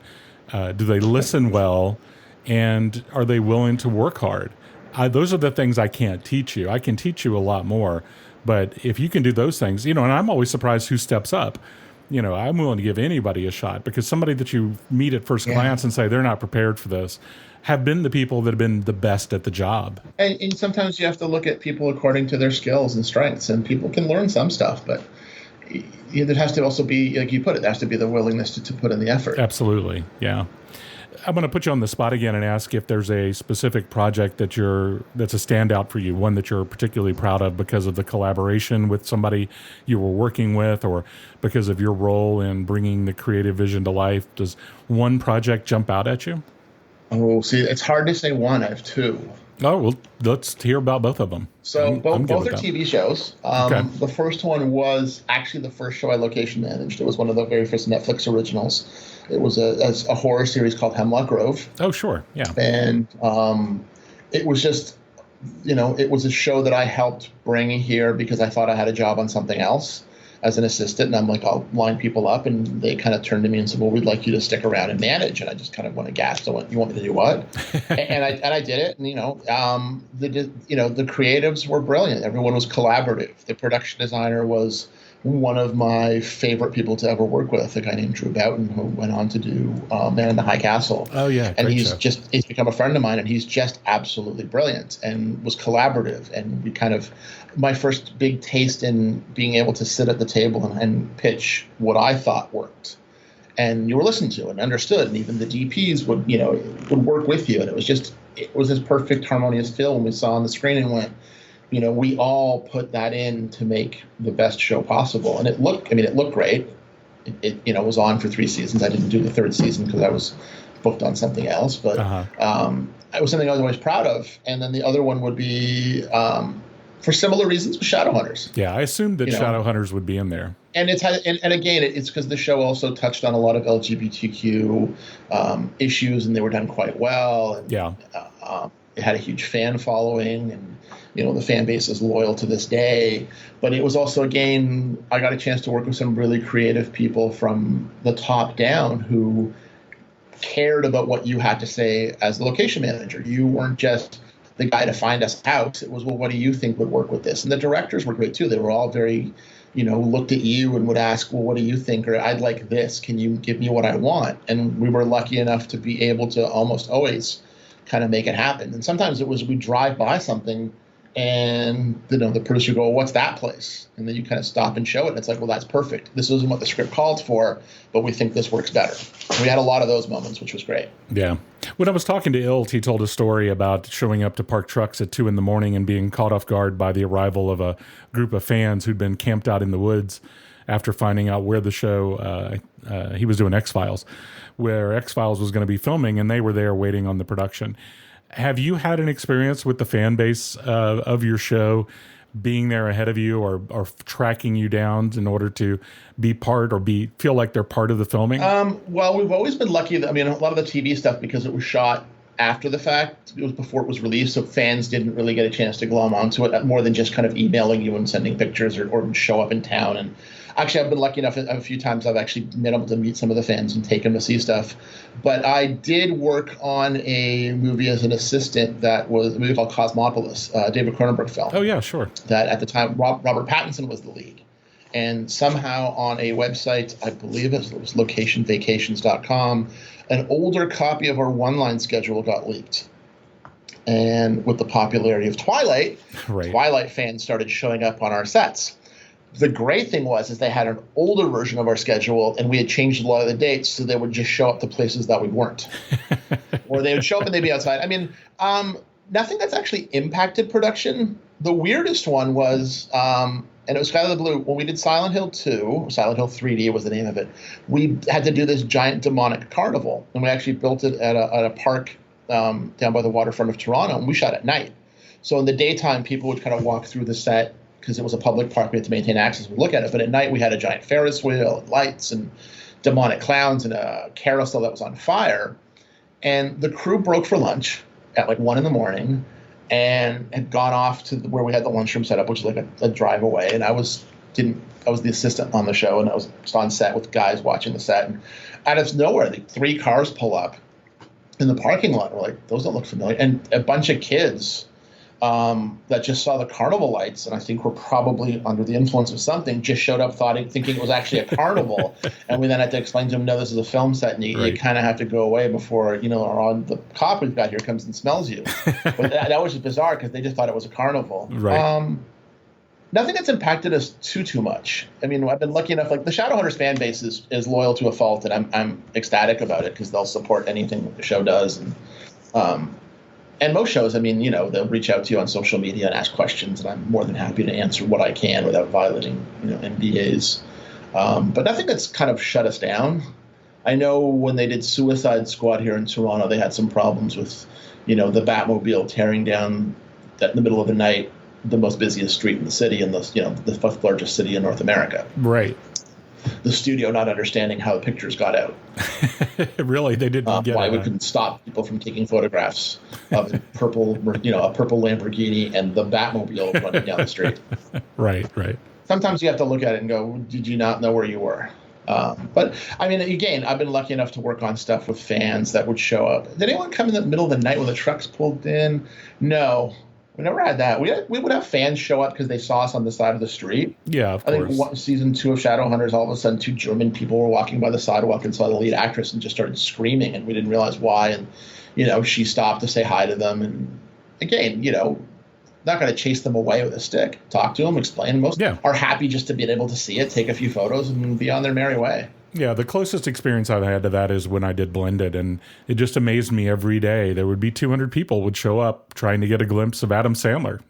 Do they listen well? And are they willing to work hard? Those are the things I can't teach you. I can teach you a lot more. But if you can do those things, and I'm always surprised who steps up. I'm willing to give anybody a shot, because somebody that you meet at first glance and say they're not prepared for this have been the people that have been the best at the job.
And sometimes you have to look at people according to their skills and strengths, and people can learn some stuff, but there has to also be, like you put it, there has to be the willingness to put in the effort.
Absolutely, yeah. I'm going to put you on the spot again and ask if there's a specific project that's a standout for you, one that you're particularly proud of because of the collaboration with somebody you were working with, or because of your role in bringing the creative vision to life. Does one project jump out at you?
Oh, see, it's hard to say one. I have two.
Oh, well, let's hear about both of them.
So both are TV shows. Okay. The first one was actually the first show I location managed. It was one of the very first Netflix originals. It was a horror series called Hemlock Grove.
Oh, sure. Yeah.
And it was just
it was a show that I helped bring here because I thought I had a job on something else as an assistant. And I'm like, I'll line people up. And they kind of turned to me and said, well, we'd like you to stick around and manage. And I just kind of went aghast. I went, you want me to do what? and I did it. And, the creatives were brilliant. Everyone was collaborative. The production designer was one of my favorite people to ever work with, a guy named Drew Boughton, who went on to do Man in the High Castle.
Oh, yeah.
And he's become a friend of mine, and he's just absolutely brilliant and was collaborative. And my first big taste in being able to sit at the table and pitch what I thought worked. And you were listened to and understood, and even the DPs would work with you. And it was this perfect, harmonious film we saw on the screen and went, we all put that in to make the best show possible. And it looked great. It was on for 3 seasons. I didn't do the 3rd season because I was booked on something else, but it was something I was always proud of. And then the other one would be, for similar reasons, with Shadowhunters.
Yeah, I assumed that Shadowhunters would be in there. And
it's because the show also touched on a lot of LGBTQ issues, and they were done quite well. And, it had a huge fan following, and the fan base is loyal to this day. But it was also, again, I got a chance to work with some really creative people from the top down who cared about what you had to say as the location manager. You weren't just the guy to find us out. It was, well, what do you think would work with this? And the directors were great too. They were all very, looked at you and would ask, well, what do you think? Or I'd like this. Can you give me what I want? And we were lucky enough to be able to almost always kind of make it happen. And sometimes it was, we drive by something and the producer would go, well, what's that place? And then you kind of stop and show it. And it's like, well, that's perfect. This isn't what the script called for, but we think this works better. And we had a lot of those moments, which was great.
Yeah. When I was talking to Ilt, he told a story about showing up to park trucks at 2 a.m. and being caught off guard by the arrival of a group of fans who'd been camped out in the woods after finding out where the show, he was doing X-Files, where X-Files was going to be filming, and they were there waiting on the production. Have you had an experience with the fan base of your show being there ahead of you or tracking you down in order to be part or feel like they're part of the filming?
Well, we've always been lucky that, a lot of the TV stuff, because it was shot after the fact, it was before it was released, so fans didn't really get a chance to glom onto it more than just kind of emailing you and sending pictures or show up in town. And actually, I've been lucky enough a few times I've actually been able to meet some of the fans and take them to see stuff. But I did work on a movie as an assistant that was a movie called Cosmopolis, David Cronenberg film.
Oh, yeah, sure.
That at the time, Robert Pattinson was the lead. And somehow on a website, I believe it was locationvacations.com, an older copy of our one-line schedule got leaked. And with the popularity of Twilight,
right,
Twilight fans started showing up on our sets. The great thing was they had an older version of our schedule, and we had changed a lot of the dates, so they would just show up to places that we weren't. Or they would show up and they'd be outside. Nothing that's actually impacted production. The weirdest one was, and it was Sky of the Blue, when we did Silent Hill 2, Silent Hill 3D was the name of it, we had to do this giant demonic carnival, and we actually built it at a park down by the waterfront of Toronto, and we shot at night. So in the daytime, people would kind of walk through the set, because it was a public park, we had to maintain access, we'd look at it. But at night, we had a giant Ferris wheel and lights and demonic clowns and a carousel that was on fire. And the crew broke for lunch at like 1 a.m. and had gone off to where we had the lunchroom set up, which is like a drive away. And I was the assistant on the show, and I was on set with guys watching the set. And out of nowhere, 3 cars pull up in the parking lot. We're like, those don't look familiar. And a bunch of kids that just saw the carnival lights, and I think were probably under the influence of something, just showed up thinking it was actually a carnival. And we then had to explain to them, no, this is a film set, and you kind of have to go away before, the cop we've got here comes and smells you. But that was just bizarre, because they just thought it was a carnival.
Right.
Nothing that's impacted us too much. I've been lucky enough, like the Shadowhunters fan base is loyal to a fault, and I'm ecstatic about it, because they'll support anything that the show does. And most shows, they'll reach out to you on social media and ask questions, and I'm more than happy to answer what I can without violating, NDAs. But nothing that's kind of shut us down. I know when they did Suicide Squad here in Toronto, they had some problems with, the Batmobile tearing down in the middle of the night the most busiest street in the city, and the 5th largest city in North America.
Right.
the studio not understanding how the pictures got out.
Really, they didn't get
why
it.
we couldn't stop people from taking photographs of a purple Lamborghini and the Batmobile running down the street.
Right.
Sometimes you have to look at it and go, did you not know where you were? But I mean, again, I've been lucky enough to work on stuff with fans that would show up. Did anyone come in the middle of the night when the trucks pulled in? No, we never had that. We would have fans show up because they saw us on the side of the street.
Yeah, of course.
I think season 2 of Shadowhunters, all of a sudden 2 German people were walking by the sidewalk and saw the lead actress and just started screaming, and we didn't realize why. And she stopped to say hi to them. And again, not going to chase them away with a stick. Talk to them, explain. Most are happy just to be able to see it, take a few photos, and be on their merry way. Yeah,
the closest experience I've had to that is when I did Blended, and it just amazed me every day. There would be 200 people would show up trying to get a glimpse of Adam Sandler,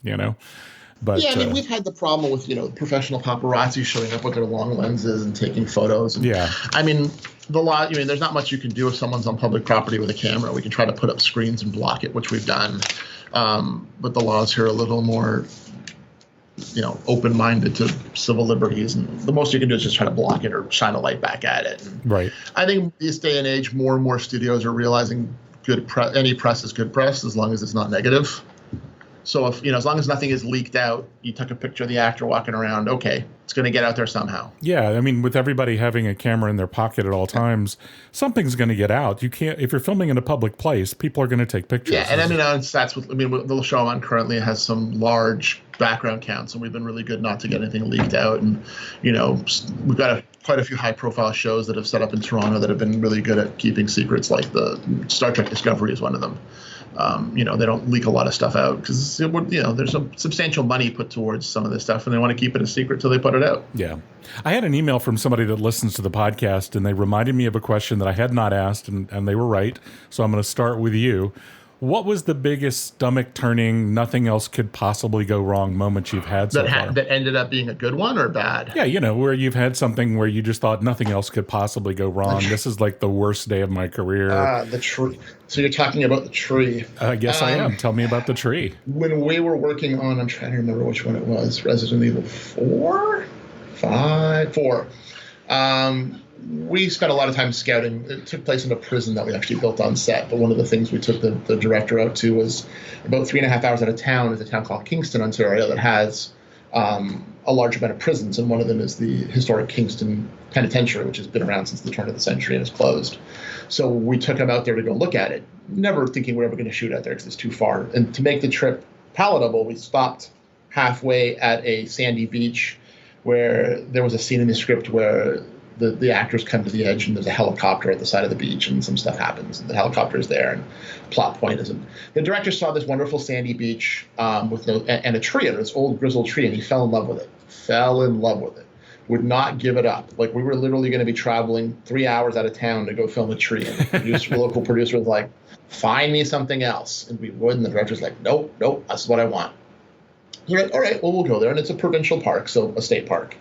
But,
yeah, I mean, we've had the problem with, professional paparazzi showing up with their long lenses and taking photos. And, I mean, there's not much you can do if someone's on public property with a camera. We can try to put up screens and block it, which we've done. But the laws here are a little more, open-minded to civil liberties. And the most you can do is just try to block it or shine a light back at it. And
right.
I think this day and age, more and more studios are realizing any press is good press as long as it's not negative. So if as long as nothing is leaked out, you took a picture of the actor walking around, okay, it's going to get out there somehow.
Yeah, I mean, with everybody having a camera in their pocket at all times, something's going to get out. You can't, if you're filming in a public place, people are going to take pictures.
Yeah, and the show I'm on currently has some large background counts, and we've been really good not to get anything leaked out. And we've got quite a few high-profile shows that have set up in Toronto that have been really good at keeping secrets, like the Star Trek Discovery is one of them. They don't leak a lot of stuff out because there's some substantial money put towards some of this stuff, and they want to keep it a secret till they put it out.
Yeah. I had an email from somebody that listens to the podcast, and they reminded me of a question that I had not asked, and they were right. So I'm going to start with you. What was the biggest stomach-turning, nothing else could possibly go wrong moment you've had so far?
That ended up being a good one or bad?
Yeah, where you've had something where you just thought nothing else could possibly go wrong. This is like the worst day of my career.
The tree. So you're talking about the tree.
I guess I am. Tell me about the tree.
When we were working on, I'm trying to remember which one it was, Resident Evil 4? We spent a lot of time scouting. It took place in a prison that we actually built on set. But one of the things we took the director out to was about 3.5 hours out of town is a town called Kingston, Ontario, that has a large amount of prisons. And one of them is the historic Kingston Penitentiary, which has been around since the turn of the century and is closed. So we took him out there to go look at it, never thinking we were ever going to shoot out there because it's too far. And to make the trip palatable, we stopped halfway at a sandy beach where there was a scene in the script where the actors come to the edge and there's a helicopter at the side of the beach and some stuff happens. And the helicopter is there and plot point is the director saw this wonderful sandy beach and a tree, this old grizzled tree, and he fell in love with it. Would not give it up. Like, we were literally going to be traveling 3 hours out of town to go film a tree. And the local producer was like, find me something else. And we would, and the director's like, nope, that's what I want. We're like, all right, well, we'll go there. And it's a provincial park, so a state park.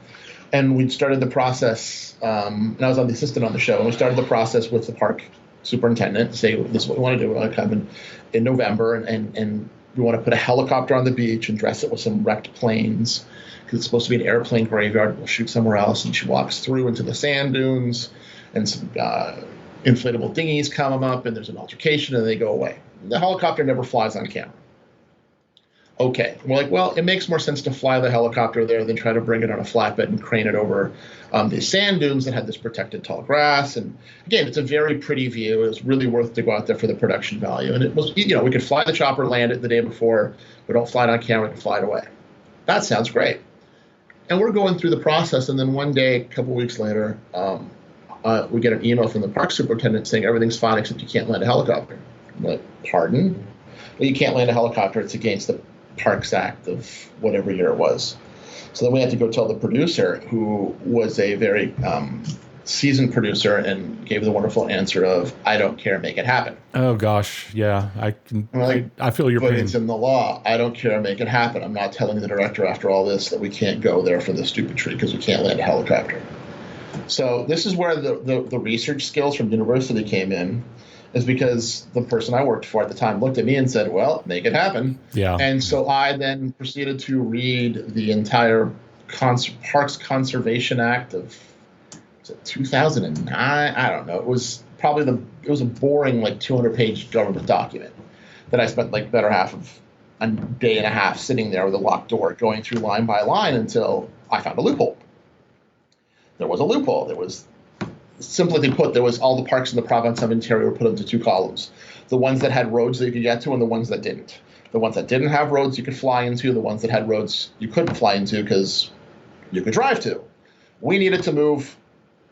And we started the process, and I was the assistant on the show, and we started the process with the park superintendent to say, this is what we want to do. We want to come in November, and we want to put a helicopter on the beach and dress it with some wrecked planes, because it's supposed to be an airplane graveyard. We'll shoot somewhere else. And she walks through into the sand dunes, and some inflatable dinghies come up, and there's an altercation, and they go away. The helicopter never flies on camera. Okay. We're like, well, it makes more sense to fly the helicopter there than try to bring it on a flatbed and crane it over the sand dunes that had this protected tall grass. And again, it's a very pretty view. It was really worth to go out there for the production value. And it was, we could fly the chopper, land it the day before. We don't fly it on camera, we can fly it away. That sounds great. And we're going through the process. And then one day, a couple weeks later, we get an email from the park superintendent saying everything's fine except you can't land a helicopter. I'm like, pardon? Well, you can't land a helicopter. It's against the Parks Act of whatever year it was. So then we had to go tell the producer, who was a very seasoned producer, and gave the wonderful answer of, I don't care, make it happen.
Oh gosh, yeah, I feel your
pain. But
pain.
It's in the law. I don't care, make it happen. I'm not telling the director after all this that we can't go there for the stupid tree because we can't land a helicopter. So this is where the research skills from university came in, is because the person I worked for at the time looked at me and said, well, make it happen.
Yeah.
And so I then proceeded to read the entire Parks Conservation Act of 2009. I don't know. It was a boring like 200-page government document that I spent like better half of a day and a half sitting there with a locked door, going through line by line until I found a loophole. There was a loophole. There was, simply put, there was all the parks in the province of Ontario were put into two columns: the ones that had roads that you could get to, and the ones that didn't. The ones that didn't have roads you could fly into, the ones that had roads you couldn't fly into because you could drive to. We needed to move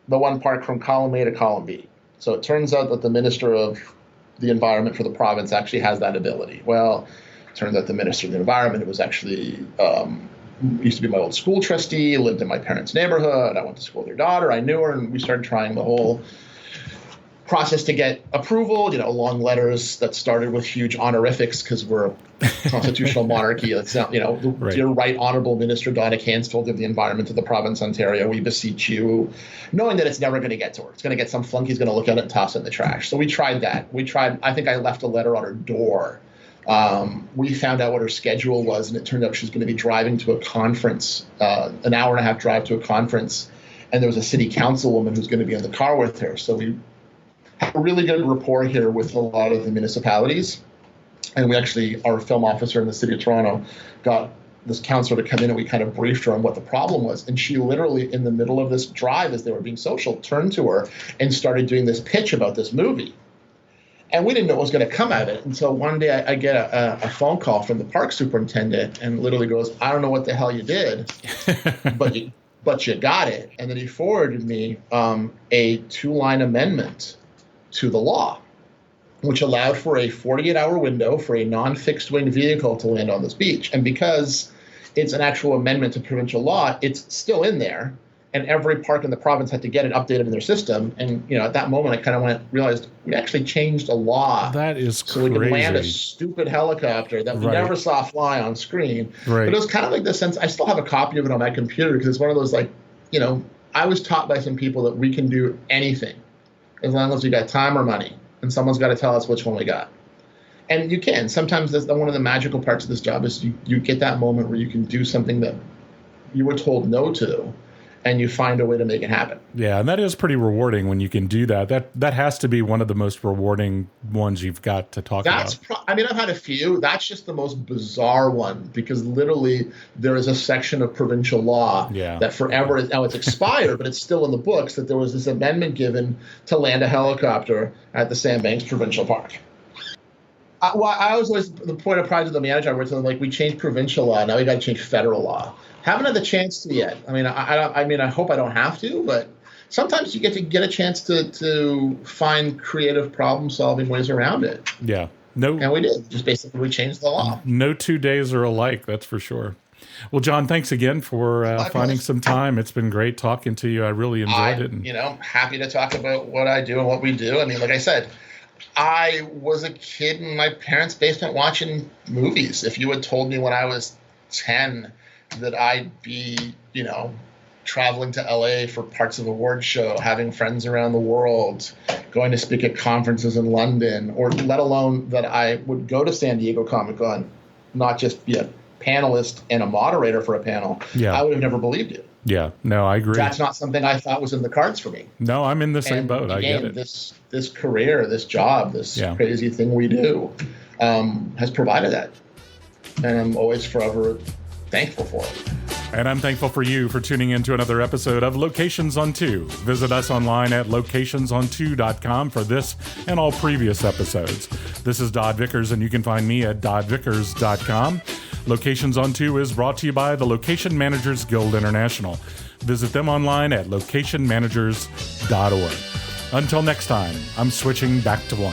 the one park from column A to column B. So it turns out that the Minister of the Environment for the province actually has that ability. Well, it turns out the Minister of the Environment, it was actually, used to be my old school trustee, lived in my parents' neighborhood. I went to school with their daughter. I knew her, and we started trying the whole process to get approval, long letters that started with huge honorifics because we're a constitutional monarchy. It's not,
Right.
Dear Right Honorable Minister Donna Cansfield of the Environment of the Province of Ontario, we beseech you, knowing that it's never going to get to her. It's going to get some flunky's going to look at it and toss it in the trash. So we tried that. I think I left a letter on her door. We found out what her schedule was, and it turned out she was going to be driving to a conference, an hour and a half drive to a conference, and there was a city councilwoman who's going to be in the car with her. So we have a really good rapport here with a lot of the municipalities. And we actually, our film officer in the city of Toronto got this counselor to come in, and we kind of briefed her on what the problem was. And she literally, in the middle of this drive, as they were being social, turned to her and started doing this pitch about this movie. And we didn't know what was going to come out of it until one day I get a phone call from the park superintendent, and literally goes, "I don't know what the hell you did, but you got it." And then he forwarded me a 2-line amendment to the law, which allowed for a 48-hour window for a non-fixed wing vehicle to land on this beach. And because it's an actual amendment to provincial law, it's still in there, and every park in the province had to get it updated in their system. And at that moment, I kind of realized we actually changed a law.
That is crazy.
So we could land a stupid helicopter that we never saw fly on screen.
Right.
But it was kind of like the sense. I still have a copy of it on my computer because it's one of those I was taught by some people that we can do anything as long as we got time or money, and someone's got to tell us which one we got. And you can. Sometimes one of the magical parts of this job is you get that moment where you can do something that you were told no to, and you find a way to make it happen.
Yeah, and that is pretty rewarding when you can do that. That has to be one of the most rewarding ones you've got to talk about.
I've had a few. That's just the most bizarre one, because literally there is a section of provincial law that forever, now it's expired, but it's still in the books, that there was this amendment given to land a helicopter at the Sandbanks Provincial Park. I was always the point of pride to the manager. Where it's like, we changed provincial law, now we got to change federal law. Haven't had the chance to yet. I hope I don't have to, but sometimes you get a chance to find creative problem-solving ways around it.
Yeah.
And we did. Just basically, we changed the law.
No 2 days are alike, that's for sure. Well, John, thanks again for finding some time. It's been great talking to you. I really enjoyed it. And,
happy to talk about what I do and what we do. Like I said, I was a kid in my parents' basement watching movies. If you had told me when I was 10 that I'd be, traveling to LA for parts of a award show, having friends around the world, going to speak at conferences in London, or let alone that I would go to San Diego Comic-Con, not just be a panelist and a moderator for a panel, I would have never believed it.
Yeah, no, I agree.
That's not something I thought was in the cards for me.
No, I'm in the same boat.
Again,
I get it.
This career, this job, this crazy thing we do has provided that. And I'm always forever thankful for it.
And I'm thankful for you for tuning in to another episode of Locations on 2. Visit us online at locationson2.com for this and all previous episodes. This is Dodd Vickers, and you can find me at doddvickers.com. Locations on 2 is brought to you by the Location Managers Guild International. Visit them online at locationmanagers.org. Until next time, I'm switching back to 1.